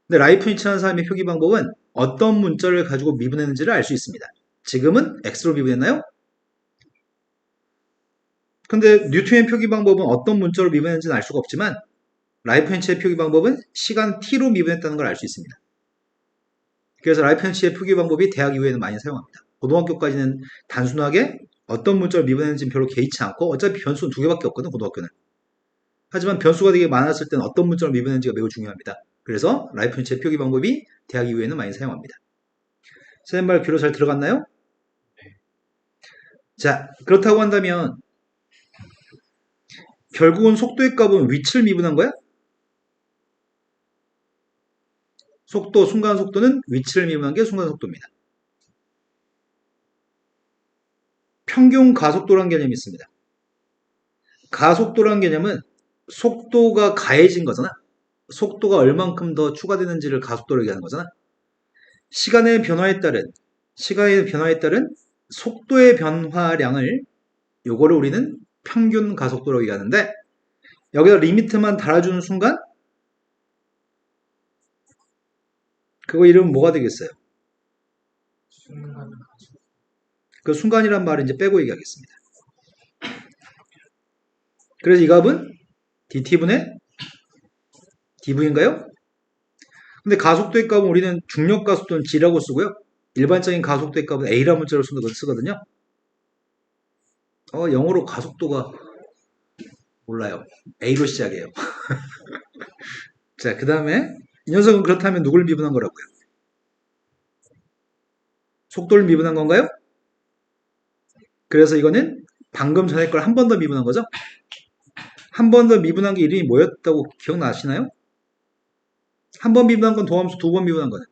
근데 라이프니츠라는 사람의 표기 방법은 어떤 문자를 가지고 미분했는지를 알 수 있습니다. 지금은 x로 미분했나요? 근데 뉴턴의 표기 방법은 어떤 문자로 미분했는지는 알 수가 없지만 라이프니츠의 표기 방법은 시간 t로 미분했다는 걸 알 수 있습니다. 그래서 라이프니츠의 표기 방법이 대학 이후에는 많이 사용합니다. 고등학교까지는 단순하게 어떤 문자를 미분했는지는 별로 개의치 않고 어차피 변수는 2개밖에 없거든 고등학교는. 하지만 변수가 되게 많았을 때는 어떤 문자를 미분했는지가 매우 중요합니다. 그래서 라이프니츠의 표기 방법이 대학 이후에는 많이 사용합니다. 선생님 말 귀로 잘 들어갔나요? 자, 그렇다고 한다면 결국은 속도의 값은 위치를 미분한 거야? 속도, 순간 속도는 위치를 미분한 게 순간 속도입니다. 평균 가속도라는 개념이 있습니다. 가속도라는 개념은 속도가 가해진 거잖아. 속도가 얼만큼 더 추가되는지를 가속도로 얘기하는 거잖아. 시간의 변화에 따른 속도의 변화량을 요거를 우리는 평균 가속도로 얘기하는데 여기다 리미트만 달아주는 순간 그거 이름은 뭐가 되겠어요? 순간 그 순간이란 말을 이제 빼고 얘기하겠습니다. 그래서 이 값은 dt분의 dv인가요? 근데 가속도의 값은 우리는 중력 가속도는 g라고 쓰고요. 일반적인 가속도의 값은 a라는 문자로 쓰거든요. 영어로 가속도가 몰라요. a로 시작해요. 자, 그 다음에 이 녀석은 그렇다면 누굴 미분한 거라고요? 속도를 미분한 건가요? 그래서 이거는 방금 전에 걸 한 번 더 미분한 거죠? 한 번 더 미분한 게 이름이 뭐였다고 기억나시나요? 한 번 미분한 건 도함수, 두 번 미분한 거는?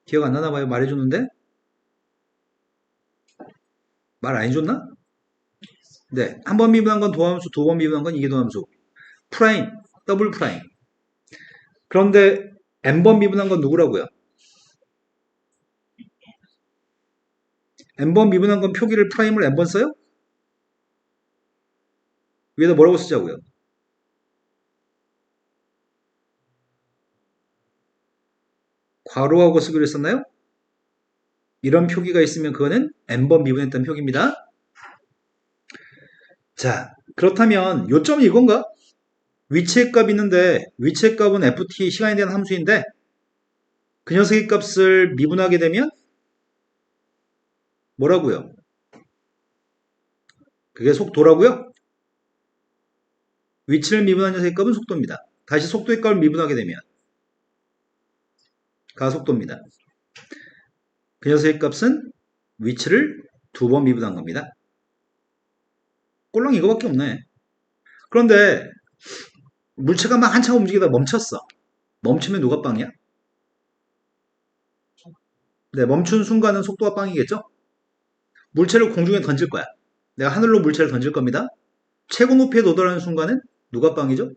기억 안 나나 봐요. 말해줬는데? 말 안 해줬나? 네. 한 번 미분한 건 도함수, 두 번 미분한 건 이게 도함수. 프라임, 더블 프라임. 그런데 n번 미분한 건 누구라고요? n번 미분한 건 표기를 프라임을 n번 써요? 위에다 뭐라고 쓰자고요? 괄호하고 쓰기로 했었나요? 이런 표기가 있으면 그거는 n번 미분했던 표기입니다. 자, 그렇다면 요점이 이건가? 위치의 값이 있는데 위치의 값은 ft 시간에 대한 함수인데 그 녀석의 값을 미분하게 되면 뭐라고요? 그게 속도라고요? 위치를 미분한 녀석의 값은 속도입니다. 다시 속도의 값을 미분하게 되면 가속도입니다. 그 녀석의 값은 위치를 두 번 미분한 겁니다. 꼴랑 이거밖에 없네. 그런데 물체가 막 한참 움직이다 멈췄어. 멈추면 누가 빵이야? 네, 멈춘 순간은 속도가 빵이겠죠? 물체를 공중에 던질 거야. 내가 하늘로 물체를 던질 겁니다. 최고 높이에 도달하는 순간은 누가 빵이죠?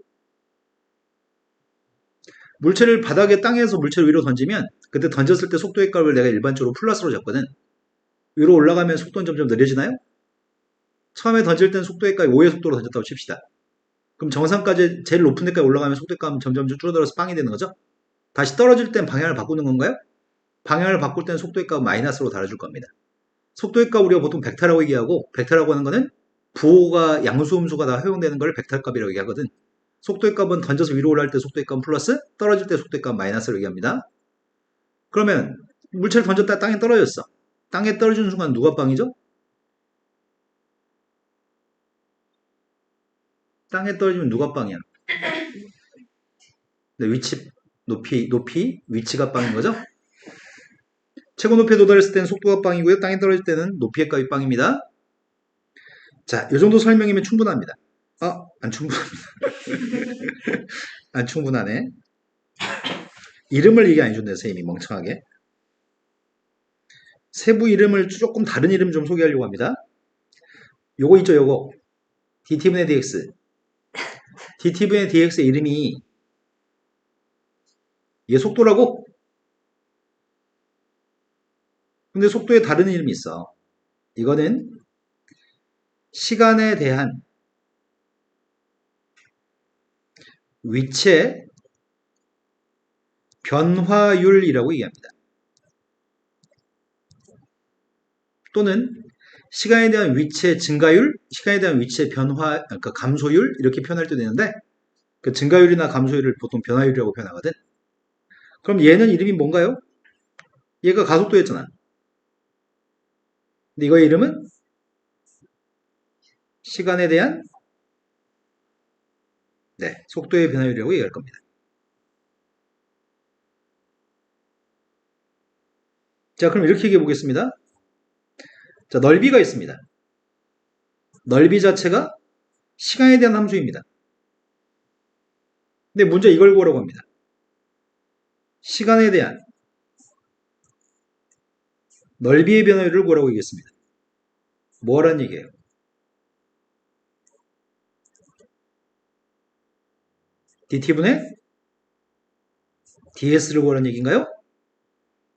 물체를 바닥에 땅에서 물체를 위로 던지면 그때 던졌을 때 속도의 값을 내가 일반적으로 플러스로 잡거든. 위로 올라가면 속도는 점점 느려지나요? 처음에 던질 때는 속도의 값이 5의 속도로 던졌다고 칩시다. 그럼 정상까지 제일 높은 데까지 올라가면 속도의 값은 점점 줄어들어서 빵이 되는 거죠? 다시 떨어질 땐 방향을 바꾸는 건가요? 방향을 바꿀 때는 속도의 값은 마이너스로 달아줄 겁니다. 속도의 값 우리가 보통 벡터라고 얘기하고 벡터라고 하는 거는 부호가 양수음수가 다 허용되는 걸 벡터 값이라고 얘기하거든. 속도의 값은 던져서 위로 올라갈 때 속도의 값은 플러스, 떨어질 때 속도의 값은 마이너스로 얘기합니다. 그러면 물체를 던졌다 땅에 떨어졌어. 땅에 떨어지는 순간 누가 빵이죠? 땅에 떨어지면 누가 빵이야? 네, 위치, 높이, 위치가 빵인 거죠? 최고 높이에 도달했을 때는 속도가 빵이고요. 땅에 떨어질 때는 높이의 값이 빵입니다. 자, 이 정도 설명이면 충분합니다. 안 충분합니다. 안 충분하네. 이름을 얘기 안 해준대, 선생님이 멍청하게. 세부 이름을 조금 다른 이름 좀 소개하려고 합니다. 요거 있죠, 요거. dt분의 dx. dt분의 dx의 이름이 얘 속도라고? 근데 속도에 다른 이름이 있어. 이거는 시간에 대한 위치의 변화율이라고 얘기합니다. 또는 시간에 대한 위치의 증가율, 시간에 대한 위치의 변화, 그러니까 감소율 이렇게 표현할 때도 있는데 그 증가율이나 감소율을 보통 변화율이라고 표현하거든. 그럼 얘는 이름이 뭔가요? 얘가 가속도였잖아. 근데 이거의 이름은 시간에 대한 속도의 변화율이라고 얘기할 겁니다. 자, 그럼 이렇게 얘기해 보겠습니다. 자, 넓이가 있습니다. 넓이 자체가 시간에 대한 함수입니다. 근데 문제 이걸 구하라고 합니다. 시간에 대한 넓이의 변화율을 구하라고 얘기했습니다. 뭐라는 얘기예요? dt분의 ds를 구하라는 얘기인가요?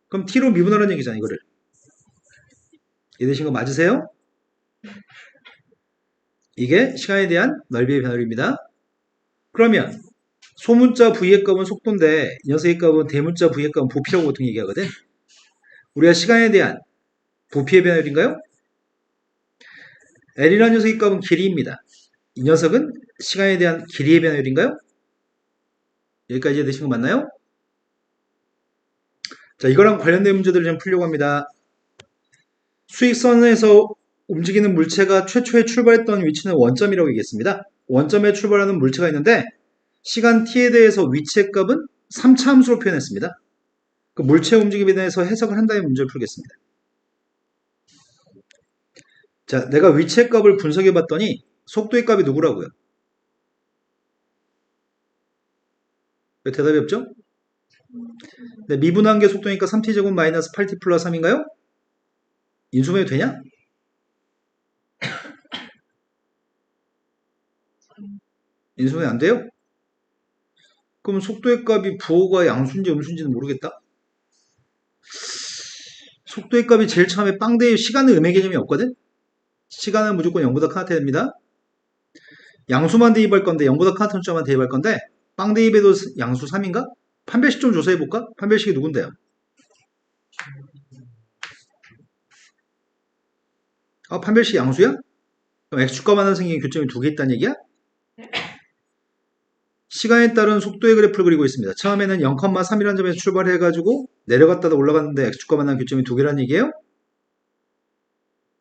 그럼 t로 미분하라는 얘기잖아요, 이거를. 이해되신 거 맞으세요? 이게 시간에 대한 넓이의 변화율입니다. 그러면 소문자 v의 값은 속도인데 이 녀석의 값은 대문자 v의 값은 부피라고 보통 얘기하거든. 우리가 시간에 대한 부피의 변화율인가요? L이라는 녀석의 값은 길이입니다. 이 녀석은 시간에 대한 길이의 변화율인가요? 여기까지 이해되신 거 맞나요? 자, 이거랑 관련된 문제들을 좀 풀려고 합니다. 수익선에서 움직이는 물체가 최초에 출발했던 위치는 원점이라고 얘기했습니다. 원점에 출발하는 물체가 있는데 시간 t에 대해서 위치의 값은 3차 함수로 표현했습니다. 그 물체 움직임에 대해서 해석을 한 다음에 문제를 풀겠습니다. 자, 내가 위치의 값을 분석해 봤더니 속도의 값이 누구라고요? 왜 대답이 없죠? 네, 미분한 게 속도니까 3t제곱 마이너스 8t 플러스 3인가요? 인수분해 되냐? 인수분해 안 돼요? 그럼 속도의 값이 부호가 양수인지 음수인지는 모르겠다. 속도의 값이 제일 처음에 빵대에 시간은 음의 개념이 없거든? 시간은 무조건 0보다 큰 한테 됩니다. 양수만 대입할 건데 0보다 큰 숫자만 대입할 건데 빵 대입에도 양수 3인가? 판별식 좀 조사해볼까? 판별식이 누군데요? 아, 판별식 양수야? 그럼 x축과 만한 생긴 교점이 2개 있다는 얘기야? 시간에 따른 속도의 그래프를 그리고 있습니다. 처음에는 0,3이라는 점에서 출발해가지고 내려갔다가 올라갔는데 x축과 만한 교점이 2개라는 얘기예요?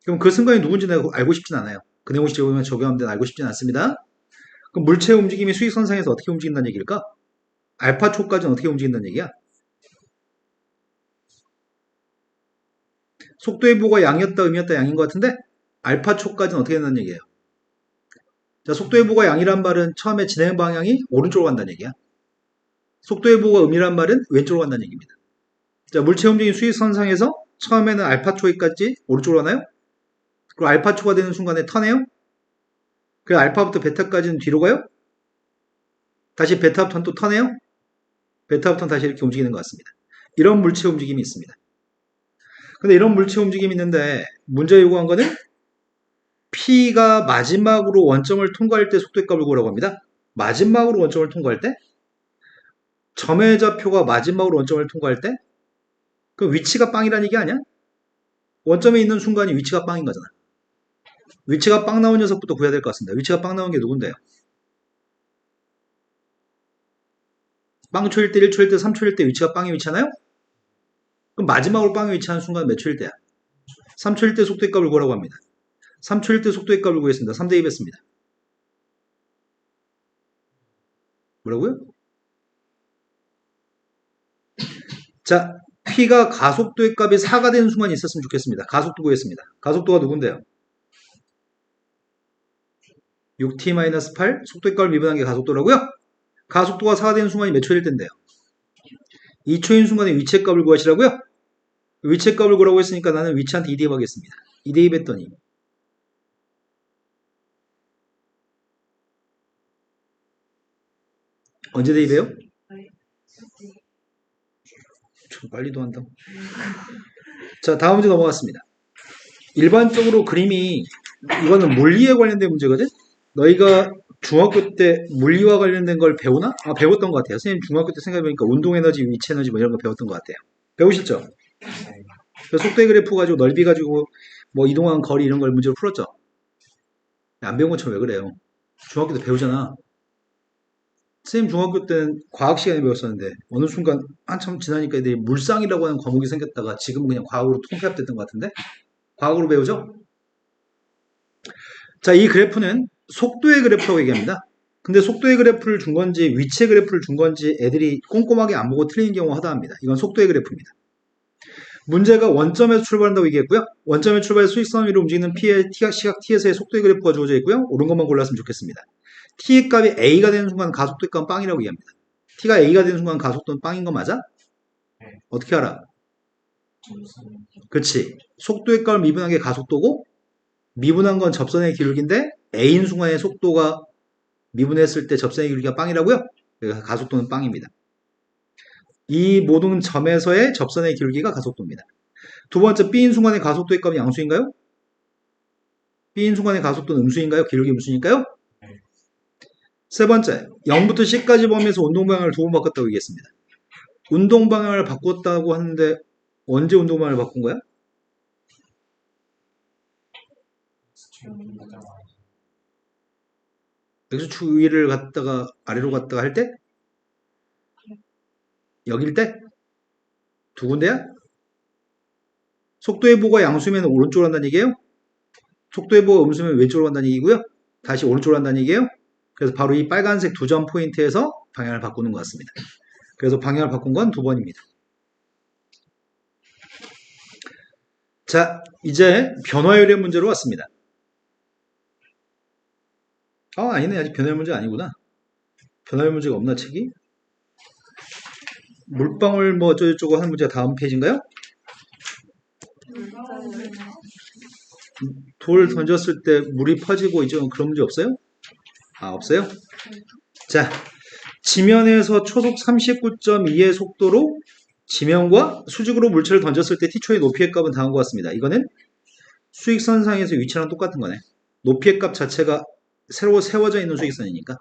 그럼 그 순간이 누군지 내가 알고 싶진 않아요. 그 내용을 적용하면 되는 알고 싶진 않습니다. 그럼 물체의 움직임이 수익선상에서 어떻게 움직인다는 얘기일까? 알파초까지는 어떻게 움직인다는 얘기야? 속도의 부호가 양이었다, 음이었다, 양인 것 같은데 알파초까지는 어떻게 된다는 얘기예요? 자, 속도의 부호가 양이란 말은 처음에 진행 방향이 오른쪽으로 간다는 얘기야. 속도의 부호가 음이란 말은 왼쪽으로 간다는 얘기입니다. 자, 물체 움직임 수익선상에서 처음에는 알파초까지 오른쪽으로 가나요? 그리고 알파초가 되는 순간에 턴해요? 그리고 알파부터 베타까지는 뒤로 가요? 다시 베타부터는 또 턴해요? 베타부터는 다시 이렇게 움직이는 것 같습니다. 이런 물체 움직임이 있습니다. 근데 이런 물체 움직임이 있는데 문제 요구한 거는 P가 마지막으로 원점을 통과할 때 속도의 값을 구하라고 합니다. 마지막으로 원점을 통과할 때? 점의 좌표가 마지막으로 원점을 통과할 때? 그 위치가 빵이라는 얘기 아니야? 원점에 있는 순간이 위치가 빵인 거잖아. 위치가 빵 나온 녀석부터 구해야 될 것 같습니다. 위치가 빵 나온 게 누군데요? 빵초일 때, 1초일 때, 3초일 때 위치가 빵에 위치하나요? 그럼 마지막으로 빵에 위치하는 순간 몇 초일 때야? 3초일 때 속도의 값을 구하라고 합니다. 3초일 때 속도의 값을 구했습니다. 3대입했습니다. 뭐라고요? 자, P가 가속도의 값이 4가 되는 순간이 있었으면 좋겠습니다. 가속도 구했습니다. 가속도가 누군데요? 6t-8 속도의 값을 미분한 게 가속도라고요? 가속도가 4가 되는 순간이 몇 초일 텐데요? 2초인 순간에 위치의 값을 구하시라고요? 위치의 값을 구하라고 했으니까 나는 위치한테 2대입 하겠습니다. 2대입 했더니 언제 대입해요? 좀 빨리도 한다. 자, 다음 문제 넘어갔습니다. 일반적으로 그림이 이거는 물리에 관련된 문제거든? 너희가 중학교 때 물리와 관련된 걸 배우나? 아, 배웠던 것 같아요. 선생님 중학교 때 생각해보니까 운동에너지, 위치에너지 뭐 이런 거 배웠던 것 같아요. 배우셨죠? 속도의 그래프 가지고 넓이 가지고 뭐 이동한 거리 이런 걸 문제로 풀었죠? 안 배운 것처럼 왜 그래요? 중학교 때 배우잖아. 선생님 중학교 때는 과학 시간에 배웠었는데 어느 순간 한참 지나니까 애들이 물상이라고 하는 과목이 생겼다가 지금은 그냥 과학으로 통폐합됐던 것 같은데? 과학으로 배우죠? 자, 이 그래프는 속도의 그래프라고 얘기합니다. 근데 속도의 그래프를 준 건지 위치의 그래프를 준 건지 애들이 꼼꼼하게 안 보고 틀린 경우가 허다합니다. 이건 속도의 그래프입니다. 문제가 원점에서 출발한다고 얘기했고요. 원점에 출발해 수익선 위로 움직이는 P의 시각 T에서의 속도의 그래프가 주어져 있고요. 옳은 것만 골랐으면 좋겠습니다. T의 값이 A가 되는 순간 가속도의 값은 빵이라고 얘기합니다. T가 A가 되는 순간 가속도는 빵인 거 맞아? 네. 어떻게 알아? 그렇지. 속도의 값을 미분한 게 가속도고 미분한 건 접선의 기울기인데 A인 순간의 속도가 미분했을 때 접선의 기울기가 빵이라고요? 그래서 가속도는 빵입니다. 이 모든 점에서의 접선의 기울기가 가속도입니다. 두 번째, B인 순간의 가속도의 값이 양수인가요? B인 순간의 가속도는 음수인가요? 기울기 음수니까요? 세 번째, 0부터 C까지 범위에서 운동방향을 두 번 바꿨다고 얘기했습니다. 운동방향을 바꿨다고 하는데 언제 운동방향을 바꾼 거야? X축 위를 갔다가 아래로 갔다가 할 때? 여길 때? 두 군데야? 속도회보가 양수면 오른쪽으로 간다는 얘기예요? 속도회보가 음수면 왼쪽으로 간다는 얘기고요. 다시 오른쪽으로 간다는 얘기예요. 그래서 바로 이 빨간색 두 점 포인트에서 방향을 바꾸는 것 같습니다. 그래서 방향을 바꾼 건 두 번입니다. 자, 이제 변화율의 문제로 왔습니다. 아니네. 아직 변화율 문제 아니구나. 변화율 문제가 없나, 책이? 물방울 뭐 어쩌고저쩌고 하는 문제가 다음 페이지인가요? 돌 던졌을 때 물이 퍼지고 이제 그런 문제 없어요? 없어요? 자, 지면에서 초속 39.2의 속도로 지면과 수직으로 물체를 던졌을 때 t초의 높이의 값은 다음과 같습니다. 이거는 수익선상에서 위치랑 똑같은 거네. 높이의 값 자체가 새로 세워져 있는 수익선이니까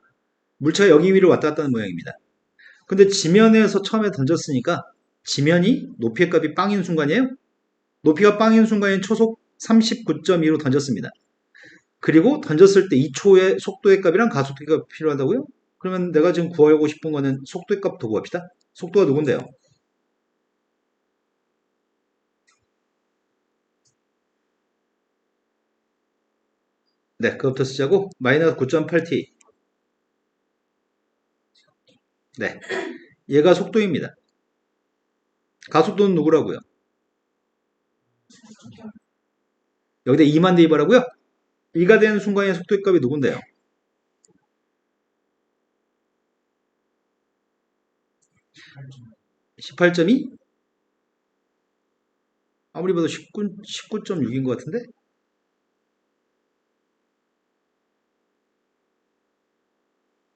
물체가 여기 위로 왔다 갔다 하는 모양입니다. 근데 지면에서 처음에 던졌으니까 지면이 높이의 값이 빵인 순간이에요. 높이가 빵인 순간에 초속 39.2로 던졌습니다. 그리고 던졌을 때 2초의 속도의 값이랑 가속도의 값이 필요하다고요? 그러면 내가 지금 구하고 싶은 거는 속도의 값부터 구합시다. 속도가 누군데요? 네, 그것부터 쓰자고. 마이너스 9.8t. 네, 얘가 속도입니다. 가속도는 누구라고요? 여기다 2만 대입하라고요? 1가 되는 순간의 속도의 값이 누군데요? 18.2? 아무리 봐도 19.6인 것 같은데?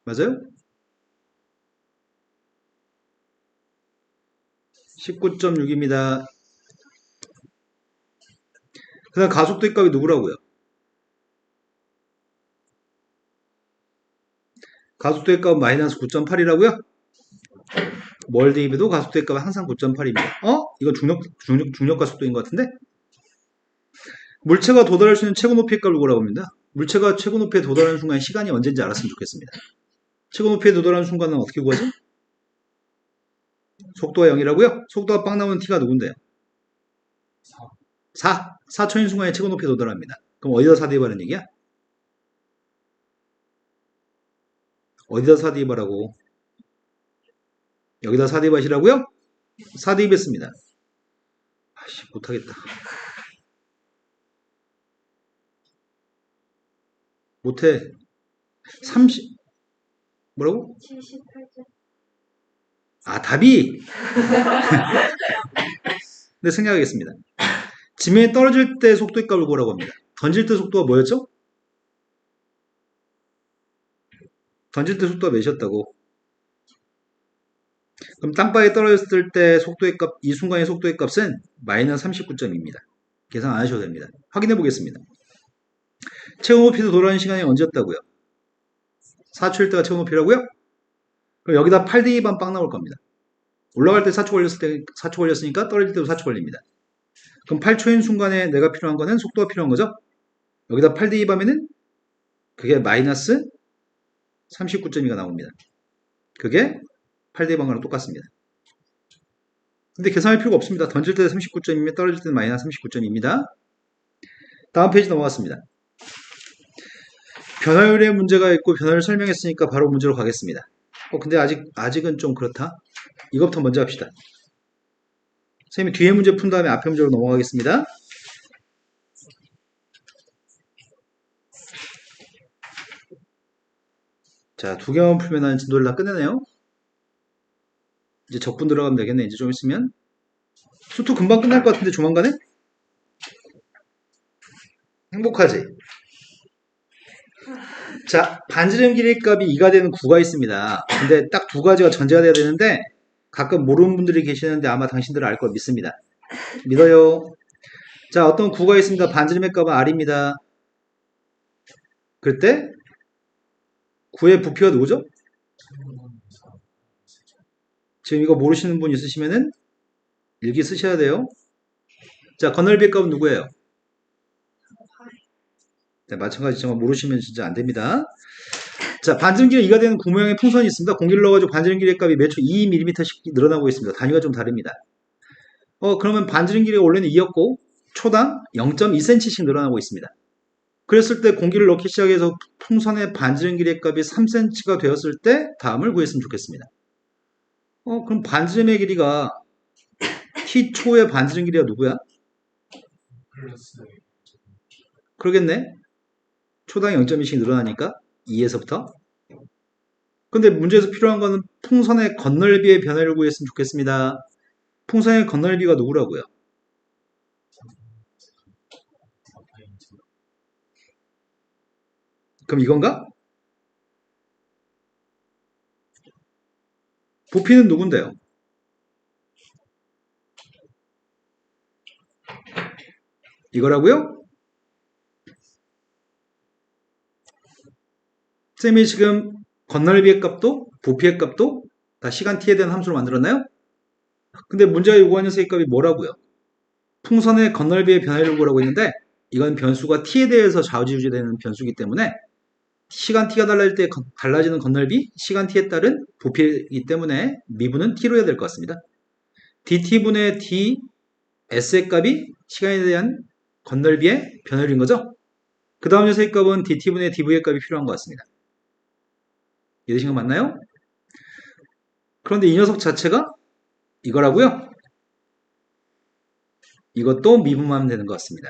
맞아요? 19.6입니다. 그 다음 가속도의 값이 누구라고요? 가속도의 값은 마이너스 9.8이라고요? 뭘 대입해도 가속도의 값은 항상 9.8입니다. 이건 중력 가속도인 것 같은데? 물체가 도달할 수 있는 최고 높이의 값을 구하라고 합니다. 물체가 최고 높이에 도달하는 순간 시간이 언제인지 알았으면 좋겠습니다. 최고 높이에 도달하는 순간은 어떻게 구하지? 속도가 0이라고요? 속도가 빵 나오는 t가 누군데요? 4초인 순간에 최고 높이에 도달합니다. 그럼 어디다 4 대입하는 얘기야? 어디다 4 대입하라고? 여기다 4 대입하시라고요? 4 대입했습니다. 못하겠다. 못해. 30 뭐라고? 78점. 답이 네, 생각하겠습니다. 지면에 떨어질 때 속도의 값을 구하라고 합니다. 던질 때 속도가 뭐였죠? 던질 때 속도가 몇이었다고? 그럼 땅바닥에 떨어졌을 때 속도의 값, 이 순간의 속도의 값은 마이너스 39점입니다. 계산 안 하셔도 됩니다. 확인해 보겠습니다. 최고 높이도 돌아가는 시간이 언제였다고요? 4초일 때가 최고 높이라고요? 그럼 여기다 8대입하면 빵 나올 겁니다. 올라갈 때 4초 걸렸을 때 4초 걸렸으니까 떨어질 때도 4초 걸립니다. 그럼 8초인 순간에 내가 필요한 거는 속도가 필요한 거죠? 여기다 8대입하면은 그게 마이너스 39.2가 나옵니다. 그게 8대입한 거랑 똑같습니다. 근데 계산할 필요가 없습니다. 던질 때 39.2면 떨어질 때는 마이너스 39.2입니다. 다음 페이지 넘어갔습니다. 변화율의 문제가 있고 변화를 설명했으니까 바로 문제로 가겠습니다. 근데 아직은 좀 그렇다. 이것부터 먼저 합시다. 선생님이 뒤에 문제 푼 다음에 앞에 문제로 넘어가겠습니다. 자, 두 개만 풀면 진도를 다 끝내네요. 이제 적분 들어가면 되겠네. 이제 좀 있으면. 수투 금방 끝날 것 같은데 조만간에? 행복하지? 자, 반지름 길이 값이 2가 되는 구가 있습니다. 근데 딱 두 가지가 전제가 돼야 되는데 가끔 모르는 분들이 계시는데 아마 당신들은 알 걸 믿습니다. 믿어요. 자, 어떤 구가 있습니다. 반지름의 값은 R입니다. 그때 9의 부피가 누구죠? 지금 이거 모르시는 분 있으시면은 일기 쓰셔야 돼요. 자, 건널비의 값은 누구예요? 네, 마찬가지지만 모르시면 진짜 안 됩니다. 자, 반지름 길이 2가 되는 구모형의 풍선이 있습니다. 공기를 넣어가지고 반지름 길이의 값이 매초 2mm씩 늘어나고 있습니다. 단위가 좀 다릅니다. 그러면 반지름 길이가 원래는 2였고 초당 0.2cm씩 늘어나고 있습니다. 그랬을 때 공기를 넣기 시작해서 풍선의 반지름 길이의 값이 3cm가 되었을 때 다음을 구했으면 좋겠습니다. 그럼 반지름의 길이가 t초의 반지름 길이가 누구야? 플러스 그러겠네. 초당 0.2씩 늘어나니까 2에서부터. 근데 문제에서 필요한 거는 풍선의 건널비의 변화를 구했으면 좋겠습니다. 풍선의 건널비가 누구라고요? 그럼 이건가? 부피는 누군데요? 이거라고요? 쌤이 지금 건널비의 값도 부피의 값도 다 시간 t에 대한 함수로 만들었나요? 근데 문제가 요구하는 녀석의 값이 뭐라고요? 풍선의 건널비의 변화를 구하라고 했는데 이건 변수가 t에 대해서 좌우지우지되는 변수이기 때문에 시간 t가 달라질 때 달라지는 건널비, 시간 t에 따른 부피이기 때문에 미분은 t로 해야 될 것 같습니다. dt분의 d, s의 값이 시간에 대한 건널비의 변화율인 거죠? 그 다음 녀석의 값은 dt분의 dv의 값이 필요한 것 같습니다. 이해되신 거 맞나요? 그런데 이 녀석 자체가 이거라고요? 이것도 미분만 하면 되는 것 같습니다.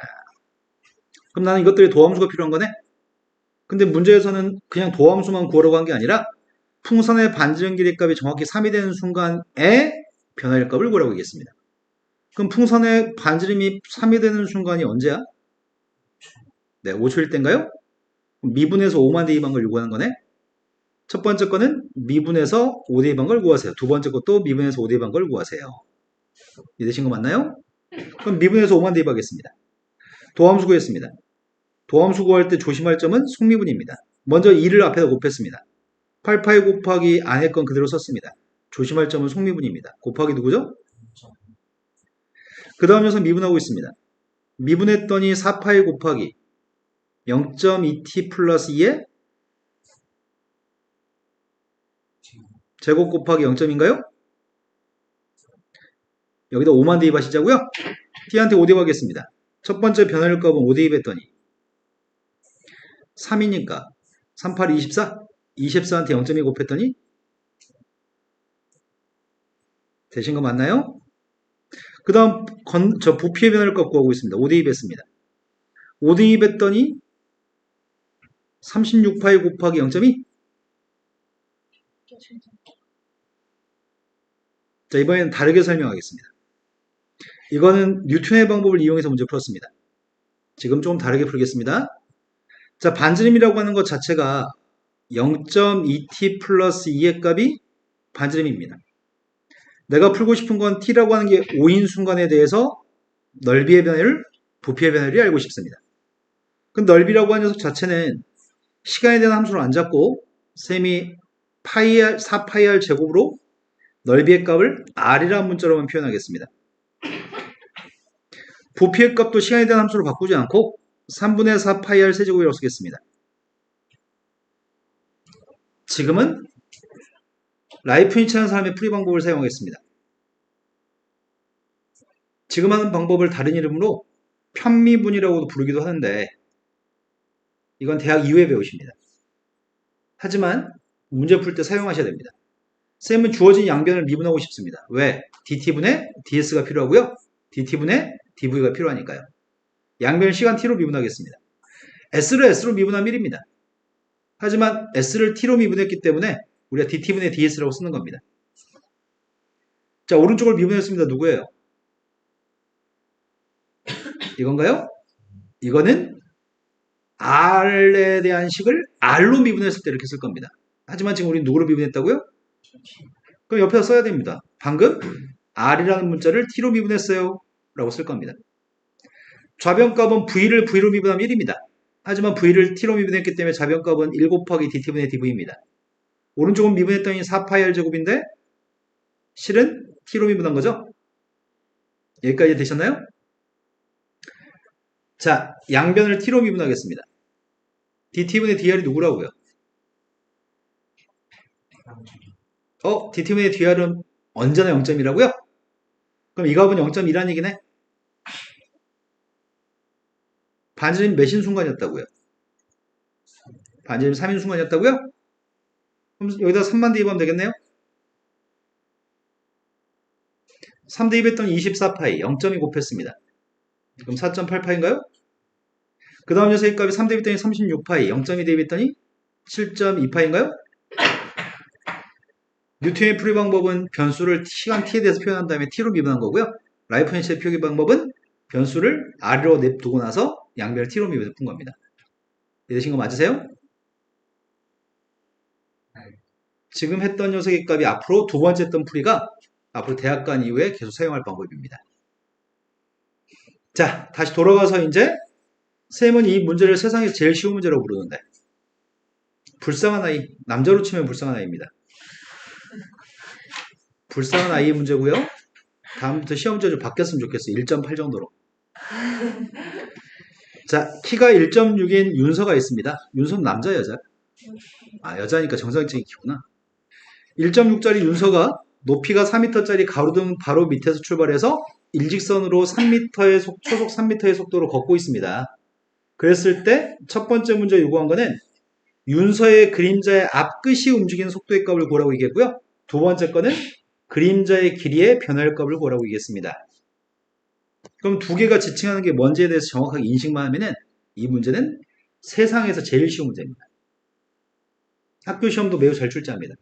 그럼 나는 이것들이 도함수가 필요한 거네? 근데 문제에서는 그냥 도함수만 구하라고 한 게 아니라 풍선의 반지름 길이 값이 정확히 3이 되는 순간에 변화율 값을 구하라고 하겠습니다. 그럼 풍선의 반지름이 3이 되는 순간이 언제야? 네, 5초일 때인가요? 미분에서 5만 대입한 걸 요구하는 거네? 첫 번째 거는 미분에서 5 대입한 걸 구하세요. 두 번째 것도 미분에서 5 대입한 걸 구하세요. 이해되신 거 맞나요? 그럼 미분에서 5만 대입하겠습니다. 도함수 구했습니다. 도함수 구할 때 조심할 점은 속미분입니다. 먼저 2를 앞에다 곱했습니다. 88 곱하기 안에 건 그대로 썼습니다. 조심할 점은 속미분입니다. 곱하기 누구죠? 그 다음 녀석 미분하고 있습니다. 미분했더니 48 곱하기 0.2t 플러스 2에 제곱 곱하기 0점인가요? 여기다 5만 대입하시자고요? t한테 5 대입하겠습니다. 첫 번째 변화율 값은 5 대입했더니 3이니까 38, 24? 24한테 0.2 곱했더니 되신 거 맞나요? 그 다음 저 부피의 변화율 값 구하고 있습니다. 5 대입했습니다. 5 대입했더니 36파이 곱하기 0.2? 자, 이번에는 다르게 설명하겠습니다. 이거는 뉴턴의 방법을 이용해서 문제 풀었습니다. 지금 조금 다르게 풀겠습니다. 자, 반지름이라고 하는 것 자체가 0.2t 플러스 2의 값이 반지름입니다. 내가 풀고 싶은 건 t라고 하는 게 5인 순간에 대해서 넓이의 변화율, 부피의 변화율이 알고 싶습니다. 그럼 넓이라고 하는 녀석 자체는 시간에 대한 함수를 안 잡고 셈이 4파이r 제곱으로 넓이의 값을 r이라는 문자로만 표현하겠습니다. 부피의 값도 시간에 대한 함수로 바꾸지 않고 3분의 4파이r 세제곱이라고 쓰겠습니다. 지금은 라이프니츠 하는 사람의 풀이 방법을 사용하겠습니다. 지금 하는 방법을 다른 이름으로 편미분이라고도 부르기도 하는데 이건 대학 이후에 배우십니다. 하지만 문제 풀 때 사용하셔야 됩니다. 쌤은 주어진 양변을 미분하고 싶습니다. 왜? dt분의 ds가 필요하고요. dt분의 dv가 필요하니까요. 양변을 시간 t로 미분하겠습니다. s를 s로 미분하면 1입니다. 하지만 s를 t로 미분했기 때문에 우리가 dt분의 ds라고 쓰는 겁니다. 자, 오른쪽을 미분했습니다. 누구예요? 이건가요? 이거는 r에 대한 식을 r로 미분했을 때 이렇게 쓸 겁니다. 하지만 지금 우리 누구로 미분했다고요? 그럼 옆에다 써야 됩니다. 방금 r이라는 문자를 t로 미분했어요 라고 쓸 겁니다. 좌변값은 v를 v로 미분하면 1입니다. 하지만 V를 T로 미분했기 때문에 좌변값은 1 곱하기 DT분의 DV입니다. 오른쪽은 미분했더니 4파이 R제곱인데 실은 T로 미분한 거죠? 여기까지 되셨나요? 자, 양변을 T로 미분하겠습니다. DT분의 DR이 누구라고요? DT분의 DR은 언제나 0점이라고요? 그럼 이 값은 0.1이라는 얘기네? 반지름 몇인 순간이었다고요? 반지름 3인 순간이었다고요? 그럼 여기다 3만 대입하면 되겠네요? 3 대입했더니 24파이 0.2 곱했습니다. 그럼 4.8파인가요? 그 다음 녀석의 값이 3 대입했더니 36파이 0.2 대입했더니 7.2파인가요? 뉴턴의 풀이 방법은 변수를 시간 t에 대해서 표현한 다음에 t로 미분한 거고요. 라이프니츠의 표기 방법은 변수를 r로 냅두고 나서 양변을 t로 미분해 푼 겁니다. 이해되신 거 맞으세요? 지금 했던 녀석의 값이 앞으로 두 번째 했던 풀이가 앞으로 대학간 이후에 계속 사용할 방법입니다. 자, 다시 돌아가서 이제 쌤은 이 문제를 세상에서 제일 쉬운 문제라고 부르는데 불쌍한 아이, 남자로 치면 불쌍한 아이입니다. 불쌍한 아이의 문제고요. 다음부터 시험 문제 좀 바뀌었으면 좋겠어요. 1.8 정도로. 자, 키가 1.6인 윤서가 있습니다. 윤서는 남자, 여자? 아, 여자니까 정상적인 키구나. 1.6짜리 윤서가 높이가 4m짜리 가로등 바로 밑에서 출발해서 일직선으로 3m의 초속 3m의 속도로 걷고 있습니다. 그랬을 때 첫 번째 문제 요구한 거는 윤서의 그림자의 앞끝이 움직이는 속도의 값을 구하라고 얘기했고요. 두 번째 거는 그림자의 길이의 변화의 값을 구하라고 얘기했습니다. 그럼 두 개가 지칭하는 게 뭔지에 대해서 정확하게 인식만 하면은 이 문제는 세상에서 제일 쉬운 문제입니다. 학교 시험도 매우 잘 출제합니다.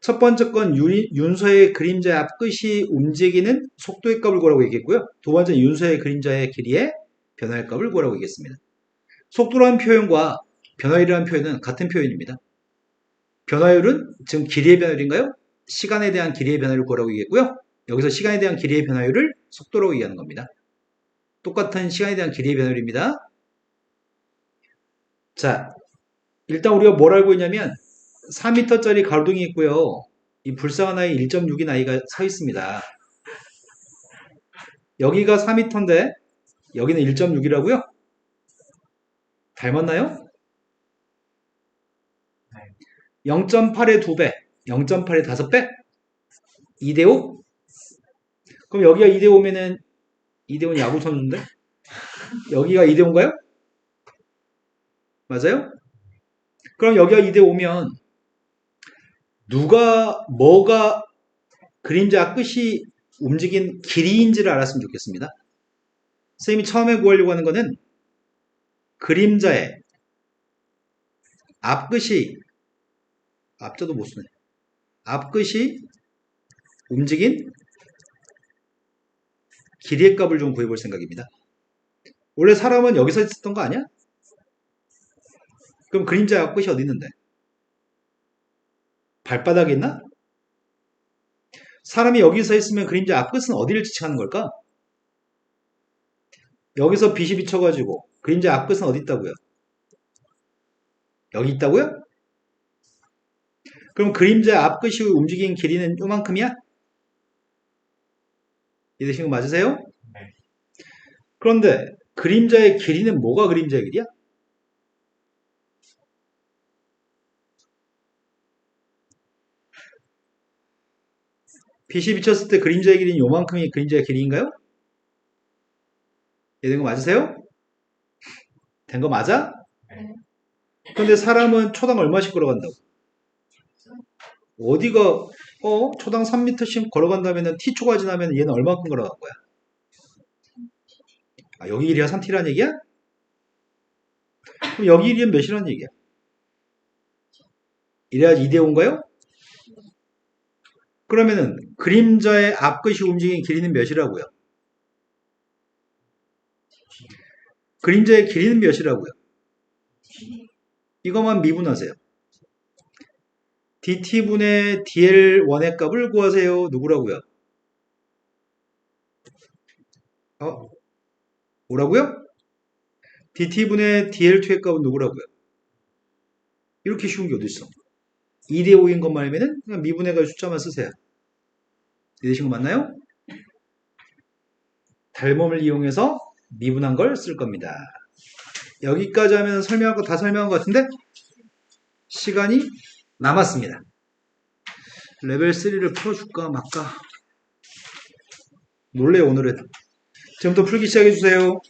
첫 번째 건 윤서의 그림자의 앞끝이 움직이는 속도의 값을 구하라고 얘기했고요. 두 번째 윤서의 그림자의 길이의 변화의 값을 구하라고 얘기했습니다. 속도라는 표현과 변화율이라는 표현은 같은 표현입니다. 변화율은 지금 길이의 변화율인가요? 시간에 대한 길이의 변화율을 구하라고 얘기했고요. 여기서 시간에 대한 길이의 변화율을 속도라고 얘기하는 겁니다. 똑같은 시간에 대한 길이의 변화율입니다. 자, 일단 우리가 뭘 알고 있냐면 4m짜리 가로등이 있고요. 이 불쌍한 아이 1.6인 아이가 서 있습니다. 여기가 4m인데 여기는 1.6이라고요? 닮았나요? 0.8의 2배, 0.8의 5배? 2대5? 그럼 여기가 2대5면은 2대5는 야구 선수인데? 여기가 2대5인가요? 맞아요? 그럼 여기가 2대5면 뭐가 그림자 끝이 움직인 길이인지를 알았으면 좋겠습니다. 선생님이 처음에 구하려고 하는 거는 그림자의 앞자도 못 쓰네. 앞끝이 움직인 길이의 값을 좀 구해볼 생각입니다. 원래 사람은 여기서 있었던 거 아니야? 그럼 그림자의 앞끝이 어디 있는데? 발바닥에 있나? 사람이 여기서 있으면 그림자 앞끝은 어디를 지칭하는 걸까? 여기서 빛이 비쳐가지고 그림자 앞끝은 어디 있다고요? 여기 있다고요? 그럼 그림자 앞끝이 움직인 길이는 요만큼이야? 이해되신 거 맞으세요? 네. 그런데 그림자의 길이는 뭐가 그림자의 길이야? 빛이 비쳤을 때 그림자의 길이는 요만큼이 그림자의 길이인가요? 이해된 거 맞으세요? 된 거 맞아? 네. 근데 사람은 초당 얼마씩 걸어간다고? 어디가 초당 3m씩 걸어간다면 t초가 지나면 얘는 얼마큼 걸어간 거야? 아, 여기 길이가 3t라는 얘기야? 그럼 여기 길이는 몇이라는 얘기야? 이래야지 2대5인가요? 그러면은 그림자의 앞끝이 움직인 길이는 몇이라고요? 그림자의 길이는 몇이라고요? 이것만 미분하세요. dt분의 dl1의 값을 구하세요. 누구라고요? 뭐라고요? dt분의 dl2의 값은 누구라고요? 이렇게 쉬운 게 어딨어? 2대 5인 것만 알면은 그냥 미분해가 숫자만 쓰세요. 이해되신 거 맞나요? 닮음을 이용해서 미분한 걸 쓸 겁니다. 여기까지 하면 설명할 거 다 설명한 것 같은데 시간이 남았습니다. 레벨 3를 풀어줄까 말까? 놀래요 오늘은. 지금부터 풀기 시작해주세요.